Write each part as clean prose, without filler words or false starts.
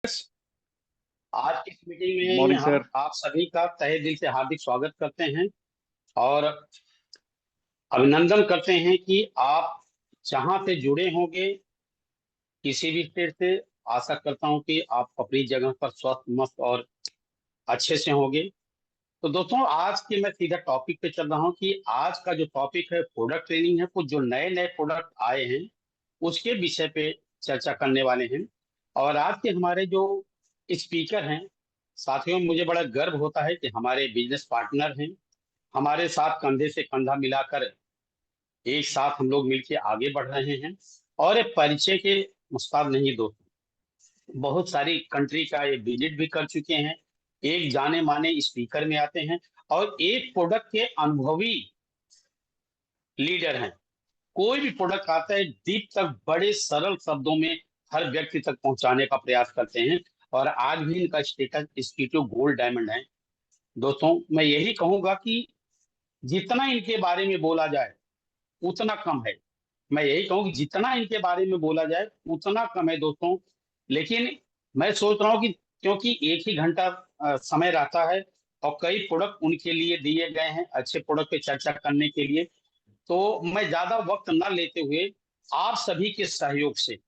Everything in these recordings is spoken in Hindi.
आज की इस मीटिंग गुड में मॉर्निंग हम सर। आप सभी का तहे दिल से हार्दिक स्वागत करते हैं और अभिनंदन करते हैं कि आप जहां से जुड़े होंगे किसी भी स्टेट से। आशा करता हूं कि आप अपनी जगह पर स्वस्थ मस्त और अच्छे से होंगे। तो दोस्तों, आज के मैं सीधा टॉपिक पे चल रहा हूं कि आज का जो टॉपिक है प्रोडक्ट ट्रेनिंग है। कुछ जो नए नए प्रोडक्ट आए हैं उसके विषय पे चर्चा करने वाले हैं। और आज के हमारे जो स्पीकर हैं, साथियों, मुझे बड़ा गर्व होता है कि हमारे बिजनेस पार्टनर हैं, हमारे साथ कंधे से कंधा मिलाकर एक साथ हम लोग मिलकर आगे बढ़ रहे हैं। और ये परिचय के मुस्ताद नहीं दोस्तों, बहुत सारी कंट्री का ये विजिट भी कर चुके हैं, एक जाने माने स्पीकर में आते हैं और एक प्रोडक्ट के अनुभवी लीडर हैं। कोई भी प्रोडक्ट आता है डीप तक बड़े सरल शब्दों में हर व्यक्ति तक पहुंचाने का प्रयास करते हैं। और आज भी इनका स्टेटस स्पीटो गोल्ड डायमंड है। दोस्तों, मैं यही कहूंगा कि जितना इनके बारे में बोला जाए उतना कम है। मैं यही कहूँ कि जितना इनके बारे में बोला जाए उतना कम है दोस्तों। लेकिन मैं सोच रहा हूँ कि क्योंकि एक ही घंटा समय रहता है और कई प्रोडक्ट उनके लिए दिए गए हैं अच्छे प्रोडक्ट पे चर्चा करने के लिए, तो मैं ज्यादा वक्त न लेते हुए आप सभी के सहयोग से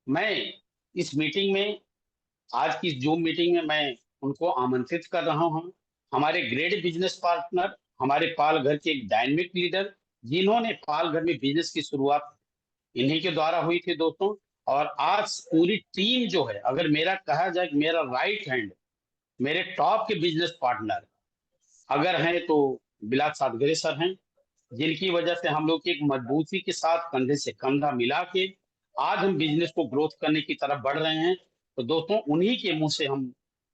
मैं इस मीटिंग में, आज की जूम मीटिंग में मैं उनको आमंत्रित कर रहा हूं। हमारे ग्रेट बिजनेस पार्टनर, हमारे पाल घर के एक डायनेमिक लीडर, जिन्होंने पाल घर में बिजनेस की शुरुआत इन्हीं के द्वारा हुई थी दोस्तों। और आज पूरी टीम जो है, अगर मेरा कहा जाए कि मेरा राइट हैंड, मेरे टॉप के बिजनेस पार्टनर अगर हैं तो बिलास सातगरे सर हैं, जिनकी वजह से हम लोग एक मजबूती के साथ कंधे से कंधा मिला के आज हम बिजनेस को ग्रोथ करने की तरफ बढ़ रहे हैं। तो दोस्तों, उन्हीं के मुंह से हम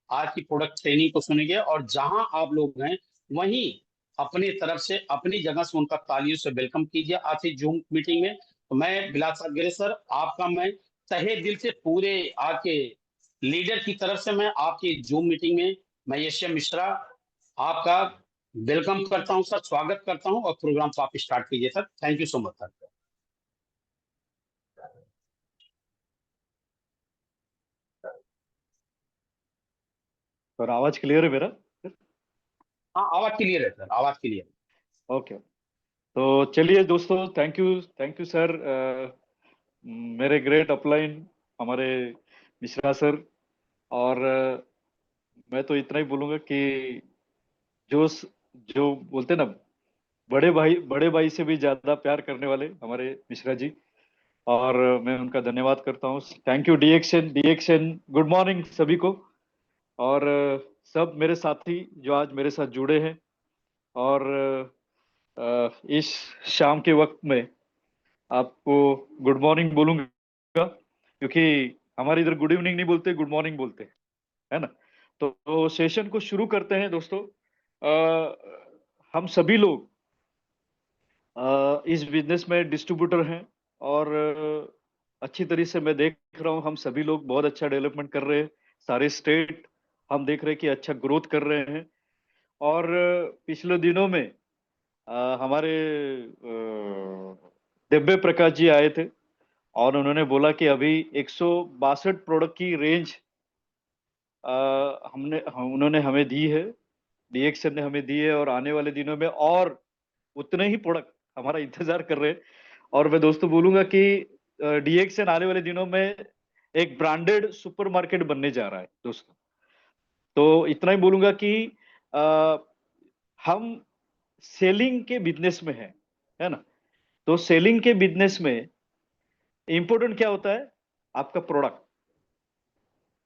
आज की प्रोडक्ट ट्रेनिंग को सुनेंगे और जहां आप लोग हैं वहीं अपनी तरफ से अपनी जगह से उनका तालियों से वेलकम कीजिए आज की जूम मीटिंग में। तो मैं बिलास सातगरे सर, आपका मैं तहे दिल से पूरे आज के लीडर की तरफ से मैं आपकी जूम मीटिंग में मैं यश्य मिश्रा आपका वेलकम करता हूं सर, स्वागत करता हूं और प्रोग्राम को आप स्टार्ट कीजिए sir. Thank you so much sir. Sir आवाज क्लियर है मेरा? हाँ, आवाज क्लियर है सर, आवाज क्लियर है। ओके। तो चलिए दोस्तों, थैंक यू सर। मेरे ग्रेट अपलाइन हमारे मिश्रा सर। और मैं तो इतना ही बोलूंगा कि जो जो बोलते हैं ना, बड़े भाई से भी ज्यादा प्यार करने वाले हमारे मिश्रा जी। और मैं उनका धन्यवाद करता हूँ। थैंक यू डीएक्शन। गुड मॉर्निंग सभी को। और सब मेरे साथी जो आज मेरे साथ जुड़े हैं। और इस शाम के वक्त में आपको गुड मॉर्निंग बोलूंगा, क्योंकि हमारे इधर गुड इवनिंग नहीं बोलते, गुड मॉर्निंग बोलते हैं, है ना। तो सेशन को शुरू करते हैं दोस्तों। हम सभी लोग इस बिजनेस में डिस्ट्रीब्यूटर हैं। और अच्छी तरीके से मैं देख रहा हूँ, हम सभी लोग बहुत अच्छा डेवलपमेंट कर रहे हैं। सारे स्टेट हम देख रहे हैं कि अच्छा ग्रोथ कर रहे हैं। और पिछले दिनों में हमारे दिव्य प्रकाश जी आए थे और उन्होंने बोला कि अभी 162 प्रोडक्ट की रेंज उन्होंने हमें दी है, डीएक्सन ने हमें दी है। और आने वाले दिनों में और उतने ही प्रोडक्ट हमारा इंतजार कर रहे हैं। और मैं दोस्तों बोलूंगा कि डीएक्सन आने वाले दिनों में एक ब्रांडेड सुपरमार्केट बनने जा रहा है दोस्तों। तो इतना ही बोलूंगा कि अ, हम सेलिंग के बिजनेस में है ना। तो सेलिंग के बिजनेस में इंपॉर्टेंट क्या होता है? आपका प्रोडक्ट,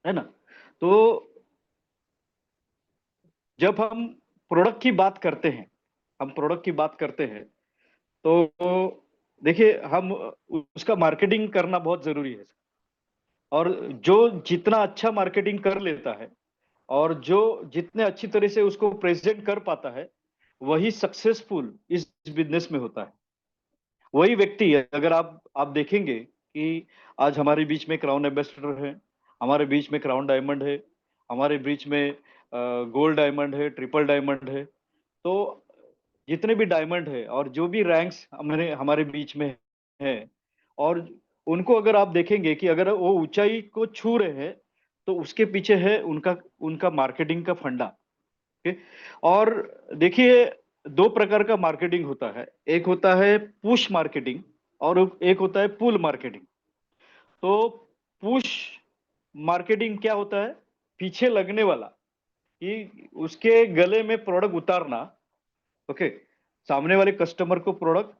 है ना। तो जब हम प्रोडक्ट की बात करते हैं, हम प्रोडक्ट की बात करते हैं, तो देखिए, हम उसका मार्केटिंग करना बहुत जरूरी है। और जो जितना अच्छा मार्केटिंग कर लेता है और जो जितने अच्छी तरह से उसको प्रेजेंट कर पाता है, वही सक्सेसफुल इस बिजनेस में होता है। वही व्यक्ति, अगर आप देखेंगे कि आज हमारे बीच में क्राउन एम्बेसडर है, हमारे बीच में क्राउन डायमंड है, हमारे बीच में गोल्ड डायमंड है, ट्रिपल डायमंड है। तो जितने भी डायमंड है और जो भी रैंक्स हमारे हमारे बीच में है, और उनको अगर आप देखेंगे कि अगर वो ऊंचाई को छू रहे हैं, तो उसके पीछे है उनका उनका मार्केटिंग का फंडा। ओके। और देखिए, दो प्रकार का मार्केटिंग होता है। एक होता है पुश मार्केटिंग और एक होता है पुल मार्केटिंग। तो पुश मार्केटिंग क्या होता है? पीछे लगने वाला, कि उसके गले में प्रोडक्ट उतारना। ओके। सामने वाले कस्टमर को प्रोडक्ट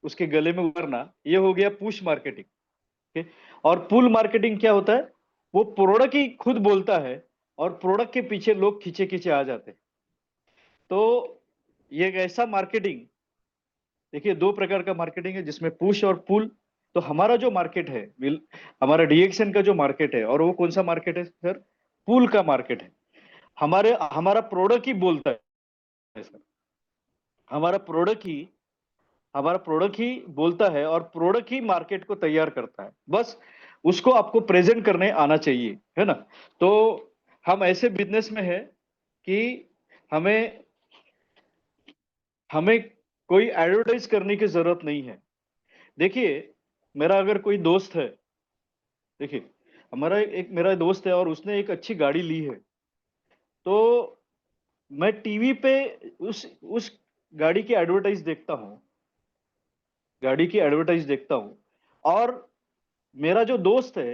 उसके गले में उतारना, ये हो गया पुश मार्केटिंग। ओके। और पुल मार्केटिंग क्या होता है? वो प्रोडक्ट ही खुद बोलता है और प्रोडक्ट के पीछे लोग खींचे खींचे आ जाते हैं। तो ये एक ऐसा मार्केटिंग, देखिए दो प्रकार का मार्केटिंग है जिसमें पुश और पुल। तो हमारा जो मार्केट है, हमारा डीएक्सएन का जो मार्केट है, और वो कौन सा मार्केट है सर? पुल का मार्केट है। हमारे हमारा प्रोडक्ट ही बोलता है सर। हमारा प्रोडक्ट ही हमारा प्रोडक्ट ही बोलता है और प्रोडक्ट ही मार्केट को तैयार करता है। बस उसको आपको प्रेजेंट करने आना चाहिए, है ना? तो हम ऐसे बिजनेस में है कि हमें हमें कोई एडवर्टाइज करने की जरूरत नहीं है। देखिए, मेरा अगर कोई दोस्त है, देखिए, हमारा एक मेरा दोस्त है और उसने एक अच्छी गाड़ी ली है। तो मैं टीवी पे उस गाड़ी की एडवर्टाइज देखता हूँ, गाड़ी की एडवर्टाइज देखता हूँ। और मेरा जो दोस्त है,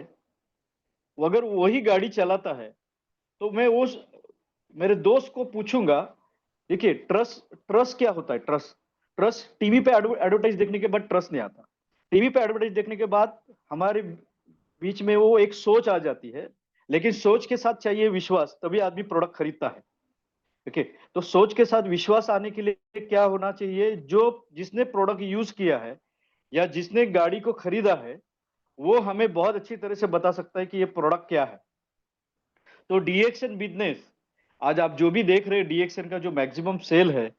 वो अगर वही गाड़ी चलाता है, तो मैं उस मेरे दोस्त को पूछूंगा। देखिए, ट्रस्ट ट्रस्ट क्या होता है? ट्रस्ट ट्रस्ट टीवी पे एडवर्टाइज देखने के बाद ट्रस्ट नहीं आता। टीवी पे एडवर्टाइज देखने के बाद हमारे बीच में वो एक सोच आ जाती है। लेकिन सोच के साथ चाहिए विश्वास, तभी आदमी प्रोडक्ट खरीदता है। ओके। तो सोच के साथ विश्वास आने के लिए क्या होना चाहिए? जो जिसने प्रोडक्ट यूज किया है या जिसने गाड़ी को खरीदा है, वो हमें बहुत अच्छी तरह से बता सकता है कि ये प्रोडक्ट क्या है। तो डीएक्सएन बिजनेस, आज आप जो भी देख रहे हैं, डीएक्सएन का जो मैक्सिमम सेल है,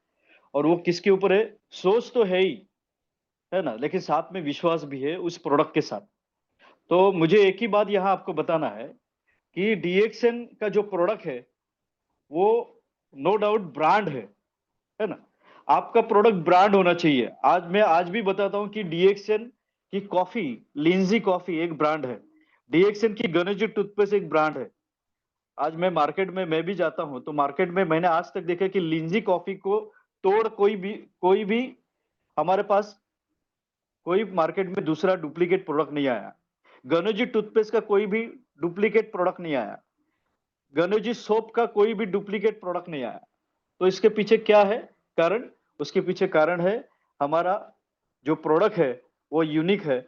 और वो किसके ऊपर है? सोच तो है ही, है ना, लेकिन साथ में विश्वास भी है उस प्रोडक्ट के साथ। तो मुझे एक ही बात यहाँ आपको बताना है कि डीएक्सएन का जो प्रोडक्ट है, वो नो डाउट ब्रांड है ना। आपका प्रोडक्ट ब्रांड होना चाहिए। आज भी बताता हूं कि डीएक्सएन की कॉफी, लिंजी कॉफी एक ब्रांड है। डीएक्सएन की गणेश टूथपेस्ट एक ब्रांड है। आज मैं भी जाता हूं, तो मार्केट में मैंने आज तक देखा कि लिंजी कॉफी को तोड़ कोई भी हमारे पास कोई मार्केट में दूसरा डुप्लीकेट प्रोडक्ट नहीं आया। गणेश टूथपेस्ट का कोई भी डुप्लीकेट प्रोडक्ट नहीं आया। गणेश सोप का कोई भी डुप्लीकेट प्रोडक्ट नहीं आया। तो इसके पीछे क्या है कारण? उसके पीछे कारण है हमारा जो प्रोडक्ट है, वो यूनिक है।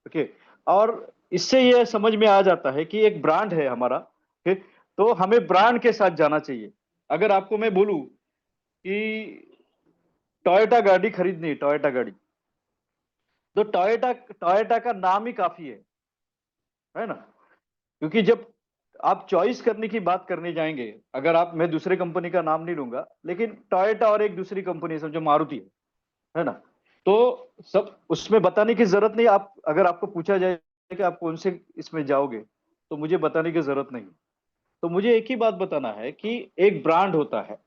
ओके। और इससे यह समझ में आ जाता है कि एक ब्रांड है हमारा। ओके। तो हमें ब्रांड के साथ जाना चाहिए। अगर आपको मैं बोलूं कि टोयोटा गाड़ी खरीदनी है, टोयोटा गाड़ी, तो टोयोटा टोयोटा का नाम ही काफी है ना। क्योंकि जब आप चॉइस करने की बात करने जाएंगे, अगर आप मैं दूसरे कंपनी का नाम नहीं लूंगा, लेकिन टोयोटा और एक दूसरी कंपनी समझो मारुति है ना। तो सब उसमें बताने की जरूरत नहीं। आप अगर आपको पूछा जाए कि आप कौन से इसमें जाओगे, तो मुझे बताने की जरूरत नहीं। तो मुझे एक ही बात बताना है कि एक ब्रांड होता है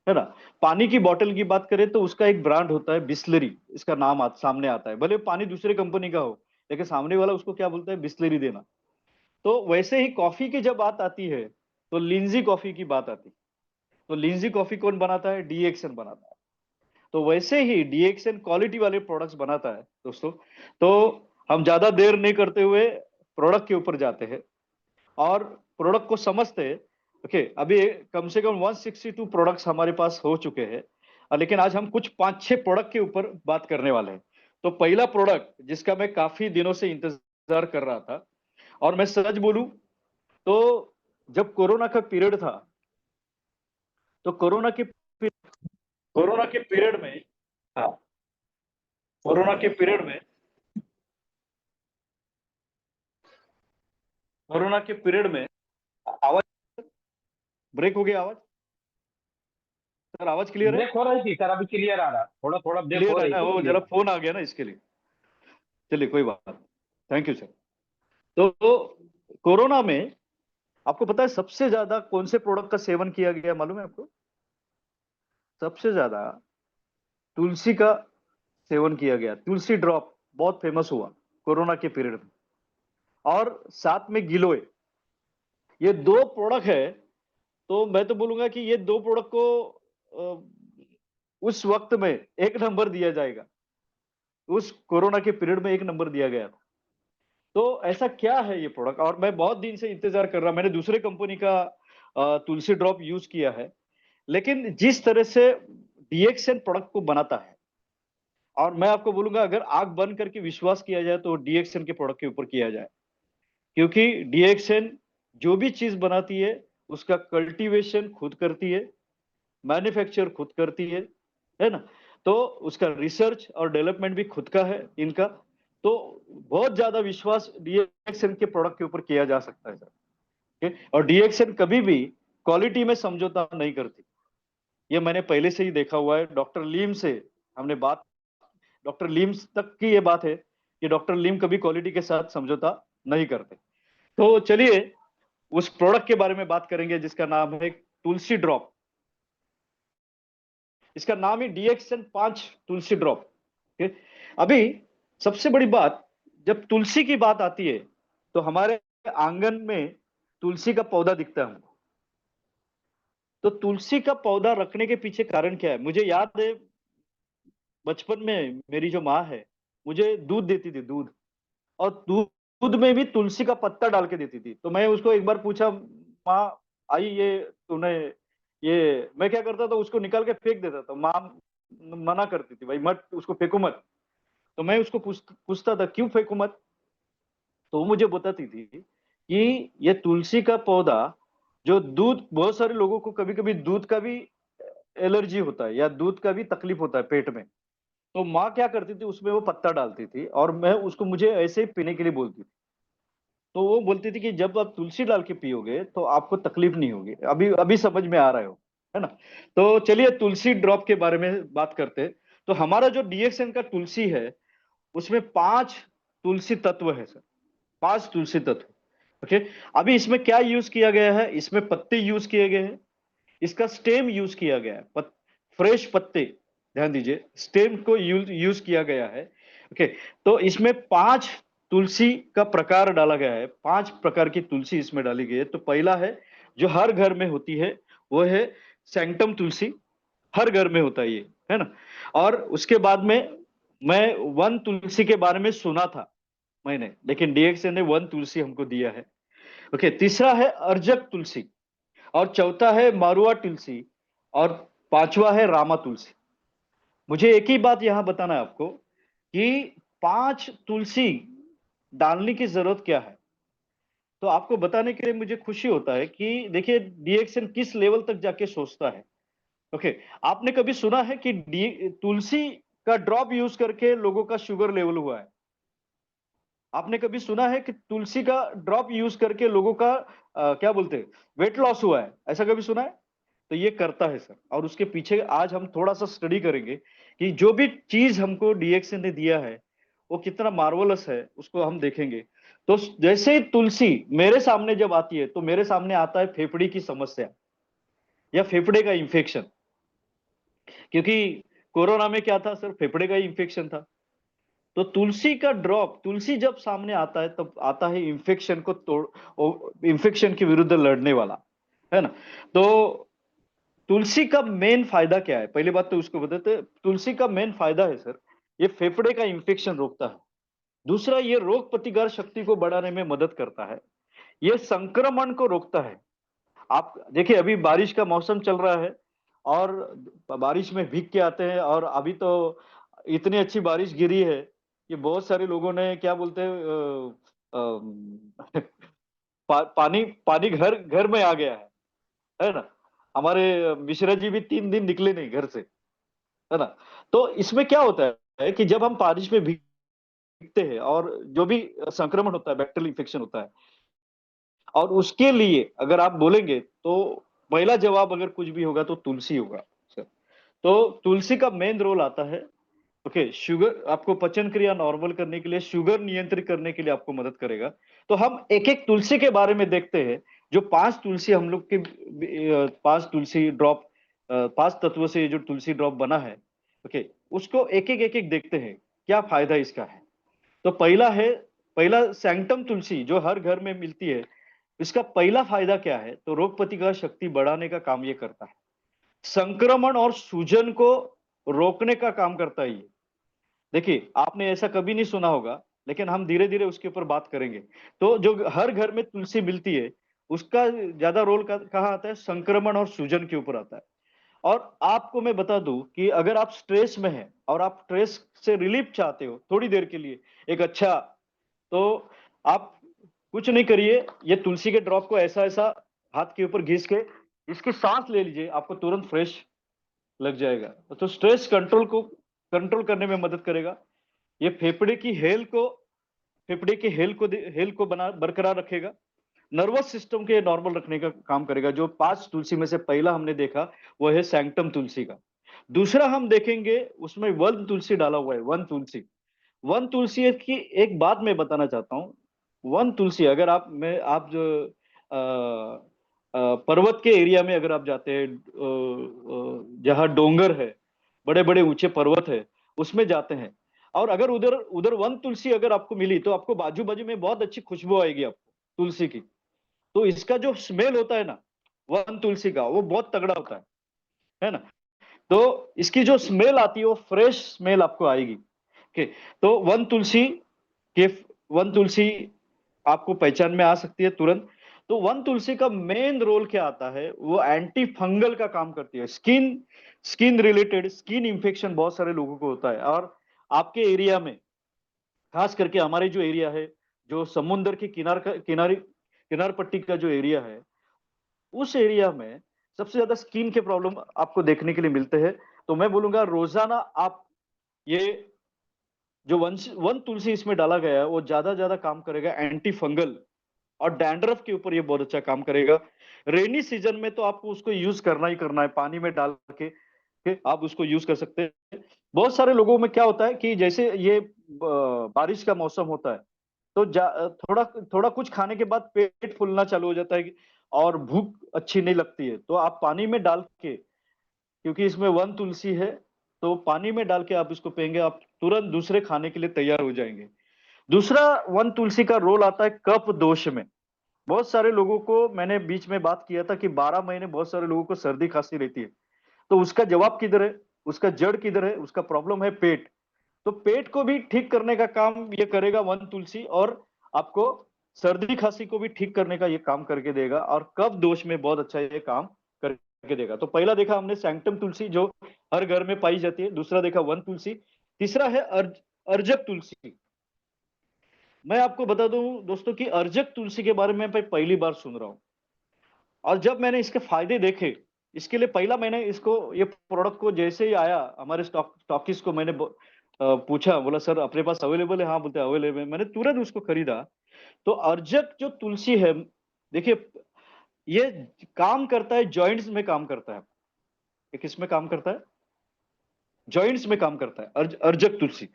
ना। पानी की बोतल की बात करें तो उसका एक ब्रांड होता है, बिस्लरी, इसका नाम सामने आता है। भले पानी दूसरे कंपनी का हो, लेकिन सामने वाला उसको क्या बोलता है? बिस्लरी देना। तो वैसे ही कॉफी की जब बात आती है, तो लिंजी कॉफी की बात आती है। तो लिंजी कॉफी कौन बनाता है? डीएक्सएन बनाता है। तो वैसे ही डीएक्सएन क्वालिटी वाले प्रोडक्ट्स बनाता है दोस्तों। तो हम ज्यादा देर नहीं करते हुए प्रोडक्ट के ऊपर जाते हैं और प्रोडक्ट को समझते हैं। ओके। अभी कम से कम 162 प्रोडक्ट्स हमारे पास हो चुके हैं, लेकिन आज हम कुछ 5-6 प्रोडक्ट के ऊपर बात करने वाले हैं। तो पहला प्रोडक्ट जिसका मैं काफी दिनों से इंतजार कर रहा था, और मैं सच बोलूं तो जब कोरोना का पीरियड था, तो कोरोना के पीरियड में, हाँ, कोरोना के पीरियड में कोरोना के पीरियड में आवाज ब्रेक हो गया। आवाज सर, आवाज क्लियर है? ब्रेक हो रही थी सर, अभी क्लियर आ रहा, थोड़ा थोड़ा ब्रेक हो क्लियर है रही ना? थी, वो क्लियर जरा आ फोन आ गया ना, इसके लिए। चलिए, कोई बात नहीं। Thank you sir. तो कोरोना में आपको पता है सबसे ज्यादा कौन से प्रोडक्ट का सेवन किया गया, मालूम है आपको? सबसे ज्यादा तुलसी का सेवन किया गया। तुलसी ड्रॉप बहुत फेमस हुआ कोरोना के पीरियड में। और साथ में गिलोय, ये दो प्रोडक्ट है। तो मैं तो बोलूंगा कि ये दो प्रोडक्ट को अ, उस वक्त में एक नंबर दिया जाएगा, उस कोरोना के पीरियड में एक नंबर दिया गया था। तो ऐसा क्या है ये प्रोडक्ट, और मैं बहुत दिन से इंतजार कर रहा, मैंने दूसरे कंपनी का तुलसी ड्रॉप यूज किया है, लेकिन जिस तरह से डीएक्सएन प्रोडक्ट को बनाता है, और मैं आपको बोलूंगा अगर आंख बंद करके विश्वास किया जाए तो डीएक्सएन के प्रोडक्ट के ऊपर किया जाए, क्योंकि डीएक्सएन जो भी चीज बनाती है उसका कल्टीवेशन खुद करती है, मैन्युफैक्चर खुद करती है ना। तो उसका रिसर्च और डेवलपमेंट भी खुद का है इनका। तो बहुत ज्यादा विश्वास डीएक्सएन के प्रोडक्ट के ऊपर किया जा सकता है सर। ठीक है? और डीएक्सएन कभी भी क्वालिटी में समझौता नहीं करती, ये मैंने पहले से ही देखा हुआ है। डॉक्टर लीम से हमने बात, डॉक्टर लीम तक की ये बात है कि डॉक्टर लीम कभी क्वालिटी के साथ समझौता नहीं करते। तो चलिए उस प्रोडक्ट के बारे में बात करेंगे जिसका नाम है तुलसी ड्रॉप। इसका नाम ही डीएक्सएन 5 तुलसी ड्रॉप। ठीक है? अभी सबसे बड़ी बात, जब तुलसी की बात आती है तो हमारे आंगन में तुलसी का पौधा दिखता है हमको। तो तुलसी का पौधा रखने के पीछे कारण क्या है? मुझे याद है बचपन में मेरी जो माँ है मुझे दूध देती थी, दूध, और दूध दूध में भी तुलसी का पत्ता डाल के देती थी। तो मैं उसको एक बार पूछा, माँ आई ये तूने, ये मैं क्या करता था उसको निकाल के फेंक देता था। माँ मना करती थी, भाई मत उसको फेंको मत। तो मैं उसको पूछता था क्यों फेंकू मत, तो वो मुझे बताती थी कि ये तुलसी का पौधा, जो दूध, बहुत सारे लोगों को कभी कभी दूध का भी एलर्जी होता है या दूध का भी तकलीफ होता है पेट में, तो माँ क्या करती थी उसमें वो पत्ता डालती थी और मैं उसको, मुझे ऐसे ही पीने के लिए बोलती थी। तो वो बोलती थी कि जब आप तुलसी डाल के पियोगे तो आपको तकलीफ नहीं होगी। अभी अभी समझ में आ रहा है ना। तो चलिए तुलसी ड्रॉप के बारे में बात करते हैं। तो हमारा जो डीएक्सएन का तुलसी है उसमें 5 तुलसी तत्व है सर, 5 तुलसी तत्व। ओके, अभी इसमें क्या यूज किया गया है? इसमें पत्ते यूज किए गए हैं, इसका स्टेम यूज किया गया है, फ्रेश पत्ते, ध्यान दीजिए स्टेम को यूज किया गया है। ओके, तो इसमें 5 तुलसी का प्रकार डाला गया है, 5 प्रकार की तुलसी इसमें डाली गई है। तो पहला है जो हर घर में होती है, वो है सैंक्टम तुलसी, हर घर में होता है ये, है ना। और उसके बाद में मैं वन तुलसी के बारे में सुना था मैंने, लेकिन डीएक्सए ने वन तुलसी हमको दिया है। ओके, तीसरा है अर्जक तुलसी, और चौथा है मारुआ तुलसी, और पांचवा है रामा तुलसी। मुझे एक ही बात यहां बताना है आपको कि 5 तुलसी डालने की जरूरत क्या है। तो आपको बताने के लिए मुझे खुशी होता है कि देखिए डीएक्सएन किस लेवल तक जाके सोचता है। ओके, आपने कभी सुना है कि तुलसी का ड्रॉप यूज करके लोगों का शुगर लेवल हुआ है? आपने कभी सुना है कि तुलसी का ड्रॉप यूज करके लोगों का क्या बोलते हैं, वेट लॉस हुआ है? ऐसा कभी सुना है? तो ये करता है सर, और उसके पीछे आज हम थोड़ा सा स्टडी करेंगे कि जो भी चीज हमको डीएक्सए ने दिया है वो कितना मार्वलस है, उसको हम देखेंगे। तो जैसे ही तुलसी मेरे सामने जब आती है तो मेरे सामने आता है फेफड़े की समस्या या फेफड़े का इंफेक्शन, क्योंकि कोरोना में क्या था सर, फेफड़े का इंफेक्शन था। तो तुलसी का ड्रॉप, तुलसी जब सामने आता है तब आता है इंफेक्शन को तोड़, इंफेक्शन के विरुद्ध लड़ने वाला, है ना। तो तुलसी का मेन फायदा क्या है, पहली बात तो उसको बताते हैं। तुलसी का मेन फायदा है सर, ये फेफड़े का इंफेक्शन रोकता है। दूसरा, ये रोग प्रतिकार शक्ति को बढ़ाने में मदद करता है, ये संक्रमण को रोकता है। आप देखिए अभी बारिश का मौसम चल रहा है और बारिश में भीग के आते हैं, और अभी तो इतनी अच्छी बारिश गिरी है कि बहुत सारे लोगों ने क्या बोलते हैं पानी पानी घर घर में आ गया है ना। हमारे मिश्रा जी भी 3 दिन निकले नहीं घर से, है ना। तो इसमें क्या होता है कि जब हम बारिश में भीगते हैं और जो भी संक्रमण होता है, बैक्टीरियल इन्फेक्शन होता है, और उसके लिए अगर आप बोलेंगे तो पहला जवाब अगर कुछ भी होगा तो तुलसी होगा सर। तो तुलसी का मेन रोल आता है। ओके, शुगर, आपको पचन क्रिया नॉर्मल करने के लिए, शुगर नियंत्रित करने के लिए आपको मदद करेगा। तो हम एक एक तुलसी के बारे में देखते हैं। जो 5 तुलसी हम लोग के 5 तुलसी ड्रॉप, 5 तत्वों से जो तुलसी ड्रॉप बना है, ओके, उसको एक एक देखते हैं क्या फायदा इसका है। तो पहला है पहला सैंक्टम तुलसी जो हर घर में मिलती है, इसका पहला फायदा क्या है? तो रोग प्रतिकार शक्ति बढ़ाने का काम ये करता है, संक्रमण और सूजन को रोकने का काम करता है ये। देखिए, आपने ऐसा कभी नहीं सुना होगा, लेकिन हम धीरे धीरे उसके ऊपर बात करेंगे। तो जो हर घर में तुलसी मिलती है, उसका ज्यादा रोल कहाँ आता है? संक्रमण और सूजन के ऊपर आता है। और आपको मैं बता दूं कि अगर आप स्ट्रेस में हैं और आप स्ट्रेस से रिलीफ चाहते हो थोड़ी देर के लिए, एक अच्छा, तो आप कुछ नहीं करिए, ये तुलसी के ड्रॉप को ऐसा ऐसा हाथ के ऊपर घिस के इसकी सांस ले लीजिए, आपको तुरंत फ्रेश लग जाएगा। तो स्ट्रेस कंट्रोल करने में मदद करेगा। ये फेफड़े की हेल को बना बरकरार रखेगा। नर्वस सिस्टम के नॉर्मल रखने का काम करेगा। जो 5 तुलसी में से पहला हमने देखा वो है सैंक्टम तुलसी का। दूसरा हम देखेंगे, उसमें वन तुलसी डाला हुआ है। वन तुलसी की एक बात मैं बताना चाहता हूँ। वन तुलसी अगर आप जो पर्वत के एरिया में अगर आप जाते हैं, जहाँ डोंगर है, बड़े बड़े ऊंचे पर्वत है, उसमें जाते हैं, और अगर उधर उधर वन तुलसी अगर आपको मिली तो आपको बाजू बाजू में बहुत अच्छी खुशबू आएगी आपको तुलसी की। तो इसका जो स्मेल होता है ना वन तुलसी का, वो बहुत तगड़ा होता है ना। तो इसकी जो स्मेल आती है वो फ्रेश स्मेल आपको आएगी। ओके, तो के वन तुलसी आपको पहचान में आ सकती है तुरंत। तो वन तुलसी का मेन रोल क्या आता है? वो एंटी फंगल का काम करती है। स्किन रिलेटेड स्किन इंफेक्शन बहुत सारे लोगों को होता है, और आपके एरिया में, खास करके हमारे जो एरिया है, जो समुद्र के किनार पट्टी का जो एरिया है, उस एरिया में सबसे ज्यादा स्किन के प्रॉब्लम आपको देखने के लिए मिलते हैं। तो मैं बोलूंगा रोजाना आप ये जो वन तुलसी इसमें डाला गया है वो ज्यादा ज्यादा काम करेगा एंटी फंगल, और डैंड्रफ के ऊपर ये बहुत अच्छा काम करेगा। रेनी सीजन में तो आपको उसको यूज करना ही करना है, पानी में डाल के आप उसको यूज कर सकते हैं। बहुत सारे लोगों में क्या होता है कि जैसे ये बारिश का मौसम होता है, तो थोड़ा थोड़ा कुछ खाने के बाद पेट फूलना चालू हो जाता है, और भूख अच्छी नहीं लगती है। तो आप पानी में डाल के, क्योंकि इसमें वन तुलसी है, तो पानी में डाल के आप इसको पिएंगे, आप तुरंत दूसरे खाने के लिए तैयार हो जाएंगे। दूसरा, वन तुलसी का रोल आता है कफ दोष में। बहुत सारे लोगों को, मैंने बीच में बात किया था कि 12 महीने बहुत सारे लोगों को सर्दी खांसी रहती है। तो उसका जवाब किधर है? उसका जड़ किधर है? उसका प्रॉब्लम है पेट। तो पेट को भी ठीक करने का काम ये करेगा वन तुलसी, और आपको सर्दी खांसी को भी ठीक करने का ये काम करके देगा, और कफ दोष में बहुत अच्छा ये काम करके देगा। तो पहला देखा हमने सैंक्टम तुलसी जो हर घर में पाई जाती है, दूसरा देखा वन तुलसी, तीसरा है अर्जक तुलसी। मैं आपको बता दूं दोस्तों कि अर्जक तुलसी के बारे में मैं पहली बार सुन रहा हूँ, और जब मैंने इसके फायदे देखे, इसके लिए पहला मैंने इसको, ये प्रोडक्ट को जैसे ही आया हमारे स्टॉकिस्ट को मैंने पूछा, बोला सर अपने पास अवेलेबल है? हाँ, बोलते अवेलेबल है। मैंने तुरंत उसको खरीदा। तो अर्जक जो तुलसी है, देखिए, ये काम करता है जॉइंट्स में, काम करता है। ये किस में काम करता है? जॉइंट्स में काम करता है अर्जक तुलसी।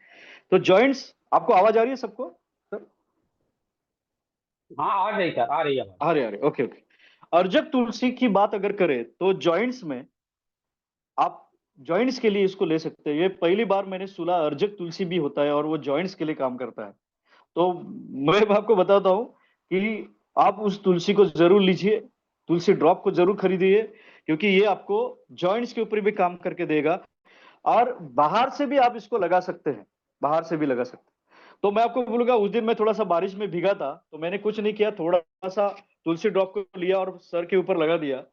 तो जॉइंट्स, आपको आवाज आ रही है सबको सर? हाँ, आ रही सर, आ रही है आवाज। आ रहे, ओके ओके। अर्जक तुलसी की बात अगर करें तो जॉइंट्स में आप जॉइंट्स के लिए इसको ले सकते हैं। ये पहली बार मैंने सुना अर्जक तुलसी भी होता है और वो जॉइंट्स के लिए काम करता है। तो मैं आपको बताता हूँ कि आप उस तुलसी को जरूर लीजिए, तुलसी ड्रॉप को जरूर खरीदिए, क्योंकि ये आपको जॉइंट्स के ऊपर भी काम करके देगा। और बाहर से भी आप इसको लगा सकते हैं, बाहर से भी लगा सकते हैं। तो मैं आपको बोलूंगा, उस दिन मैं थोड़ा सा बारिश में भीगा था, तो मैंने कुछ नहीं किया, थोड़ा सा तुलसी ड्रॉप को लिया और सर के ऊपर लगा दिया।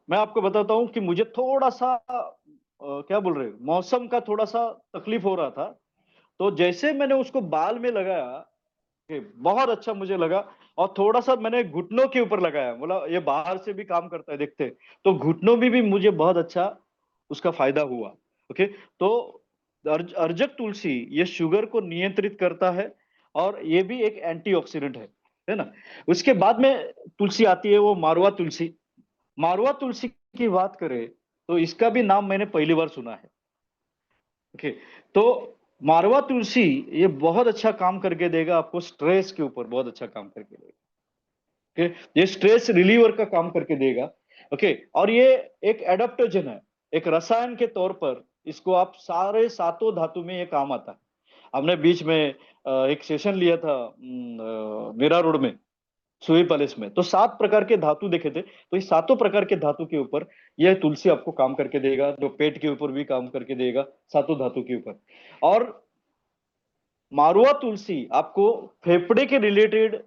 मैं आपको बताता हूँ कि मुझे थोड़ा सा क्या बोल रहे हैं, मौसम का थोड़ा सा तकलीफ हो रहा था। तो जैसे मैंने उसको बाल में लगाया, बहुत अच्छा मुझे लगा। और थोड़ा सा मैंने घुटनों के ऊपर लगाया, बोला ये बाहर से भी काम करता है देखते। तो घुटनों में भी मुझे बहुत अच्छा उसका फायदा हुआ। ओके, तो अर्जक तुलसी ये शुगर को नियंत्रित करता है, और ये भी एक एंटीऑक्सीडेंट है ना। उसके बाद में तुलसी आती है, वो मारवा तुलसी। मारवा तुलसी की बात करें तो इसका भी नाम मैंने पहली बार सुना है। ओके, तो मारवा तुलसी ये बहुत अच्छा काम करके देगा आपको, स्ट्रेस के ऊपर बहुत अच्छा काम करके देगा। ओके, ये स्ट्रेस रिलीवर का काम करके देगा। ओके, और ये एक एडाप्टोजन है, एक रसायन के तौर पर इसको आप सारे सातों धातु में ये काम आता है। हमने बीच में एक सेशन लिया था मीरा रोड में, सुई पैलेस में, तो 7 प्रकार के धातु देखे थे। तो इस 7 प्रकार के धातु के ऊपर यह तुलसी आपको काम करके देगा, जो पेट के ऊपर भी काम करके देगा, 7 धातु के ऊपर। और मारुआ तुलसी आपको फेफड़े के रिलेटेड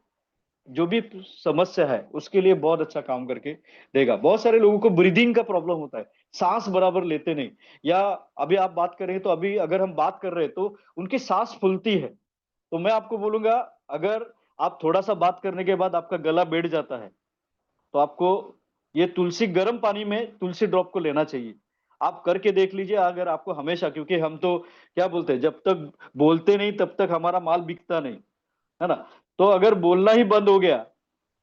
जो भी समस्या है उसके लिए बहुत अच्छा काम करके देगा। बहुत सारे लोगों को ब्रीदिंग का प्रॉब्लम होता है, सांस बराबर लेते नहीं, या अभी आप बात करें तो अभी अगर हम बात कर रहे हैं तो उनकी सांस फूलती है। तो मैं आपको बोलूंगा, अगर आप थोड़ा सा बात करने के बाद आपका गला बैठ जाता है तो आपको ये तुलसी, गर्म पानी में तुलसी ड्रॉप को लेना चाहिए। आप करके देख लीजिए। अगर आपको हमेशा, क्योंकि हम तो क्या बोलते हैं, जब तक बोलते नहीं तब तक हमारा माल बिकता नहीं, है ना। तो अगर बोलना ही बंद हो गया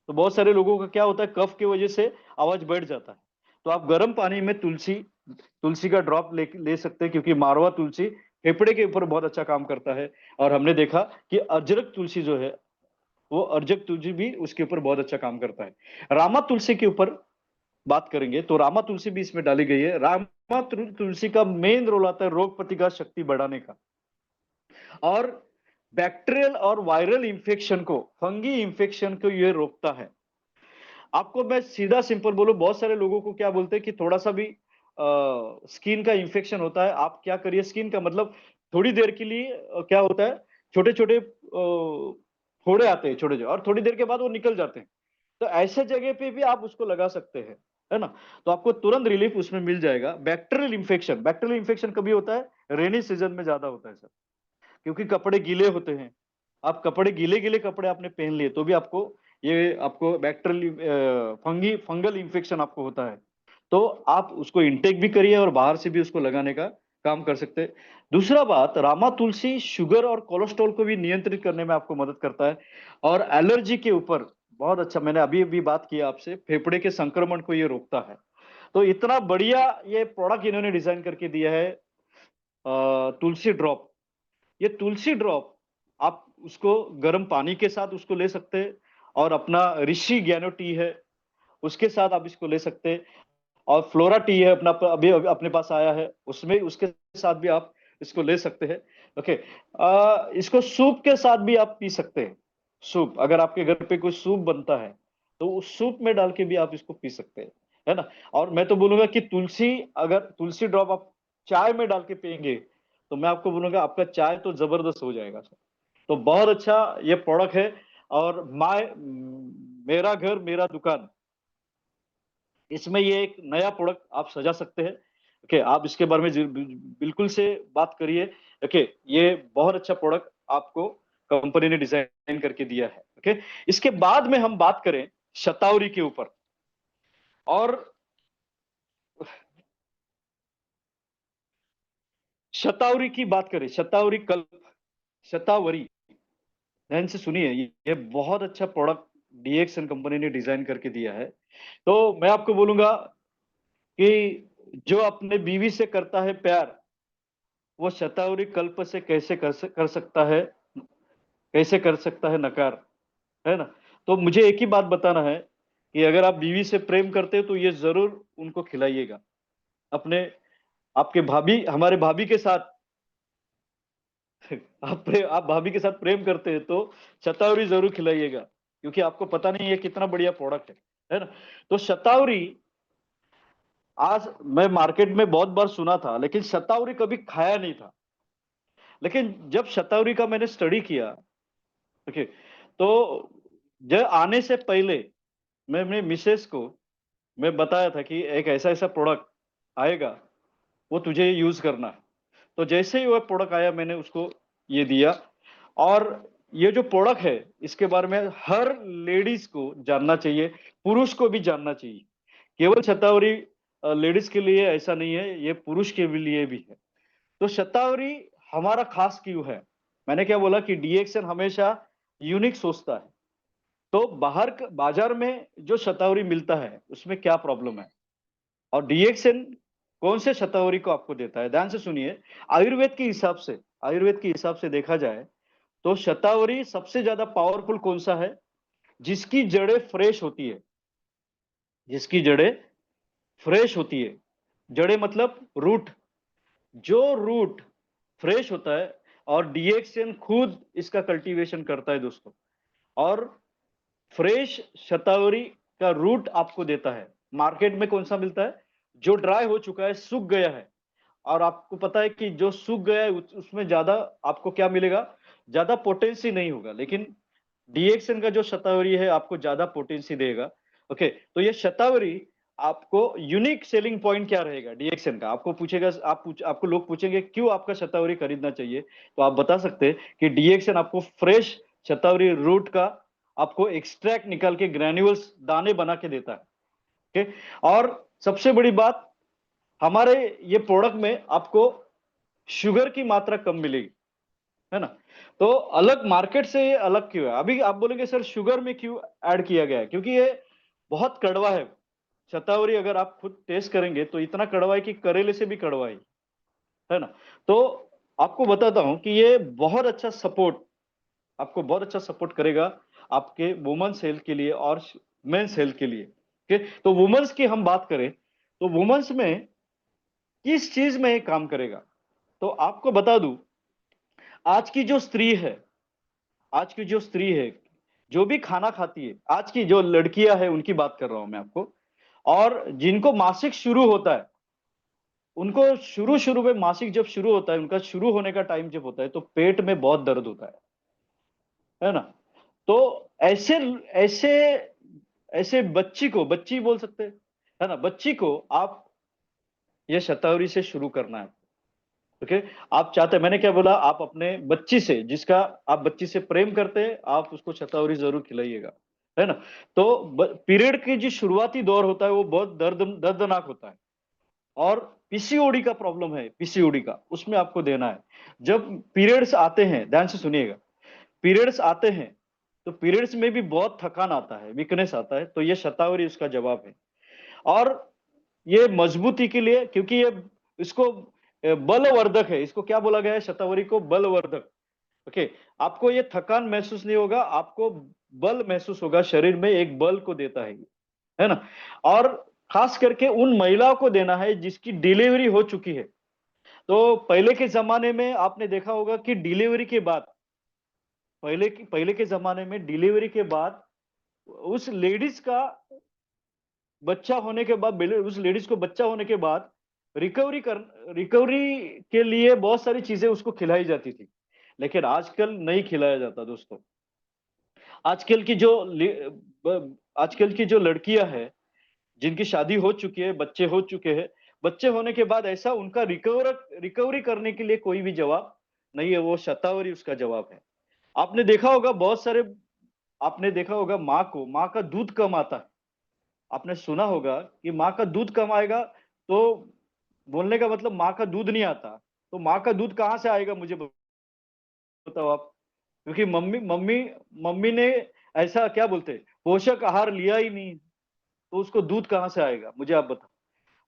तो बहुत सारे लोगों का क्या होता है, कफ की वजह से आवाज बैठ जाता है। तो आप गर्म पानी में तुलसी तुलसी का ड्रॉप ले सकते हैं, क्योंकि मारवा तुलसी फेफड़े के ऊपर बहुत अच्छा काम करता है। और हमने देखा कि अजरक तुलसी जो है, वो अर्जक तुलसी भी उसके ऊपर बहुत अच्छा काम करता है। रामा तुलसी के ऊपर बात करेंगे तो रामा तुलसी भी इसमें डाली गई है। रामा तुलसी का मेन रोल आता है रोग प्रतिकार शक्ति बढ़ाने का, और बैक्टीरियल और वायरल इंफेक्शन को, फंगी इंफेक्शन को ये रोकता है। आपको मैं सीधा सिंपल बोलूं, बहुत सारे लोगों को क्या बोलते हैं कि थोड़ा सा भी स्किन का इंफेक्शन होता है, आप क्या करिए, स्किन का मतलब थोड़ी देर के लिए क्या होता है, छोटे छोटे फोड़े आते हैं छोटे छोटे, और थोड़ी देर के बाद वो निकल जाते हैं। तो ऐसे जगह पे भी आप उसको लगा सकते हैं, है ना। तो आपको तुरंत रिलीफ उसमें मिल जाएगा। बैक्टीरियल इन्फेक्शन कभी होता है, रेनी सीजन में ज्यादा होता है सर, क्योंकि कपड़े गीले होते हैं। आप कपड़े गीले गीले कपड़े आपने पहन लिए तो भी आपको ये आपको बैक्टीरियल फंगल इन्फेक्शन आपको होता है। तो आप उसको इंटेक भी करिए और बाहर से भी उसको लगाने का काम कर सकते हैं। दूसरा बात, रामा तुलसी शुगर और कोलेस्ट्रॉल को भी नियंत्रित करने में आपको मदद करता है, और एलर्जी के ऊपर बहुत अच्छा, मैंने अभी भी बात की आपसे, फेफड़े के संक्रमण को ये रोकता है। तो इतना बढ़िया ये प्रोडक्ट इन्होंने डिजाइन करके दिया है, तुलसी ड्रॉप। ये तुलसी ड्रॉप आप उसको गर्म पानी के साथ उसको ले सकते हैं, और अपना ऋषि ज्ञानो टी है उसके साथ आप इसको ले सकते हैं, और फ्लोरा टी है अपना, अभी अभी अपने पास आया है, उसमें उसके साथ भी आप इसको ले सकते हैं। ओके, इसको सूप के साथ भी आप पी सकते हैं। सूप, अगर आपके घर पे कोई सूप बनता है तो उस सूप में डाल के भी आप इसको पी सकते हैं, है ना। और मैं तो बोलूंगा कि तुलसी, अगर तुलसी ड्रॉप आप चाय में डाल के पियेंगे तो मैं आपको बोलूंगा आपका चाय तो जबरदस्त हो जाएगा सर। तो बहुत अच्छा ये प्रोडक्ट है। और मेरा घर मेरा दुकान, इसमें ये एक नया प्रोडक्ट आप सजा सकते हैं। ओके, आप इसके बारे में बिल्कुल से बात करिए। ओके, ये बहुत अच्छा प्रोडक्ट आपको कंपनी ने डिजाइन करके दिया है। ओके, इसके बाद में हम बात करें शतावरी के ऊपर, और शतावरी की बात करें, शतावरी कल्प, शतावरी, ध्यान से सुनिए, ये बहुत अच्छा प्रोडक्ट डीएक्सन कंपनी ने डिजाइन करके दिया है। तो मैं आपको बोलूंगा कि जो अपने बीवी से करता है प्यार, वो शतावरी कल्प से कैसे कर सकता है, कैसे कर सकता है नकार, है ना। तो मुझे एक ही बात बताना है कि अगर आप बीवी से प्रेम करते हो तो ये जरूर उनको खिलाइएगा। अपने, आपके भाभी, हमारे भाभी के साथ आप भाभी के साथ प्रेम करते हैं तो शतावरी जरूर खिलाइएगा, क्योंकि आपको पता नहीं है कितना बढ़िया प्रोडक्ट है ना। तो शतावरी, आज मैं मार्केट में बहुत बार सुना था लेकिन शतावरी कभी खाया नहीं था, लेकिन जब शतावरी का मैंने स्टडी किया, ओके, तो जब आने से पहले मैं अपने मिसेस को मैं बताया था कि एक ऐसा ऐसा प्रोडक्ट आएगा, वो तुझे यूज करना है। तो जैसे ही वो प्रोडक्ट आया मैंने उसको ये दिया। और ये जो प्रोडक्ट है इसके बारे में हर लेडीज को जानना चाहिए, पुरुष को भी जानना चाहिए। केवल शतावरी लेडीज के लिए ऐसा नहीं है, ये पुरुष के भी लिए भी है। तो शतावरी हमारा खास क्यों है, मैंने क्या बोला कि डीएक्सन हमेशा यूनिक सोचता है। तो बाजार में जो शतावरी मिलता है उसमें क्या प्रॉब्लम है, और डीएक्सन कौन से शतावरी को आपको देता है, ध्यान से सुनिए। आयुर्वेद के हिसाब से, आयुर्वेद के हिसाब से देखा जाए तो शतावरी सबसे ज्यादा पावरफुल कौन सा है, जिसकी जड़ें फ्रेश होती है, जिसकी जड़ें फ्रेश होती है, जड़ें मतलब रूट, जो रूट फ्रेश होता है और डीएक्सएन खुद इसका कल्टीवेशन करता है दोस्तों, और फ्रेश शतावरी का रूट आपको देता है। मार्केट में कौन सा मिलता है? जो ड्राई हो चुका है, सूख गया है, और आपको पता है कि जो सूख गया है उसमें ज्यादा आपको क्या मिलेगा? ज्यादा पोटेंसी नहीं होगा, लेकिन डीएक्सएन का जो शतावरी है आपको ज्यादा पोटेंसी देगा। ओके, तो ये शतावरी आपको यूनिक सेलिंग पॉइंट क्या रहेगा डीएक्सएन का? आपको पूछेगा, आपको लोग पूछेंगे क्यों आपका शतावरी खरीदना चाहिए, तो आप बता सकते हैं कि डीएक्सएन आपको फ्रेश शतावरी रूट का आपको एक्सट्रैक्ट निकाल के ग्रैन्युअल्स दाने बना के देता है। ओके, और सबसे बड़ी बात, हमारे ये प्रोडक्ट में आपको शुगर की मात्रा कम मिलेगी, है ना? तो अलग मार्केट से ये अलग क्यों है? अभी आप बोलेंगे सर शुगर में क्यों ऐड किया गया है? क्योंकि ये बहुत कड़वा है। शतावरी अगर आप खुद टेस्ट करेंगे तो इतना कड़वा है कि करेले से भी कड़वा है ना? तो आपको बताता हूं कि ये बहुत अच्छा सपोर्ट, आपको बहुत अच्छा सपोर्ट करेगा आपके वुमेन्स हेल्थ के लिए और मेंस हेल्थ के लिए। ओके, तो वुमेन्स की हम बात करें तो वुमेन्स में किस चीज में ये काम करेगा? तो आपको बता दूं, आज की जो स्त्री है, आज की जो स्त्री है, जो भी खाना खाती है, आज की जो लड़कियां है उनकी बात कर रहा हूं मैं आपको, और जिनको मासिक शुरू होता है, उनको शुरू शुरू में मासिक जब शुरू होता है, उनका शुरू होने का टाइम जब होता है, तो पेट में बहुत दर्द होता है ना? तो ऐसे ऐसे ऐसे बच्ची को, बच्ची बोल सकते हैं, है ना, बच्ची को आप ये शतावरी से शुरू करना है। ओके, आप चाहते, मैंने क्या बोला, आप अपने बच्ची से, जिसका आप बच्ची से प्रेम करते हैं, आप उसको शतावरी जरूर खिलाइएगा, है ना? तो पीरियड की जो शुरुआती दौर होता है वो बहुत दर्दनाक होता है, और पीसीओडी का प्रॉब्लम है, पीसीओडी का, उसमें आपको देना है। जब पीरियड्स आते हैं, ध्यान से सुनिएगा, पीरियड्स आते हैं तो पीरियड्स में भी बहुत थकान आता है, वीकनेस आता है, तो ये शतावरी उसका जवाब है। और ये मजबूती के लिए, क्योंकि ये, इसको बलवर्धक है, इसको क्या बोला गया है शतावरी को? बलवर्धक। ओके, आपको ये थकान महसूस नहीं होगा, आपको बल महसूस होगा, शरीर में एक बल को देता है ना? और खास करके उन महिलाओं को देना है जिसकी डिलीवरी हो चुकी है। तो पहले के जमाने में आपने देखा होगा कि डिलीवरी के बाद, पहले के जमाने में डिलीवरी के बाद उस लेडीज का बच्चा होने के बाद, उस लेडीज को बच्चा होने के बाद रिकवरी के लिए बहुत सारी चीजें उसको खिलाई जाती थी, लेकिन आजकल नहीं खिलाया जाता दोस्तों। आजकल की जो आजकल की जो लड़कियां हैं, जिनकी शादी हो चुकी है, बच्चे हो चुके हैं, बच्चे होने के बाद ऐसा उनका रिकवरी करने के लिए कोई भी जवाब नहीं है, वो शतावरी उसका जवाब है। आपने देखा होगा बहुत सारे, आपने देखा होगा माँ का दूध कम आता है। आपने सुना होगा कि माँ का दूध कम आएगा, तो बोलने का मतलब माँ का दूध नहीं आता। तो माँ का दूध कहाँ से आएगा, मुझे बताओ आप? क्योंकि मम्मी मम्मी मम्मी ने ऐसा क्या बोलते हैं, पोषक आहार लिया ही नहीं, तो उसको दूध कहाँ से आएगा, मुझे आप बताओ।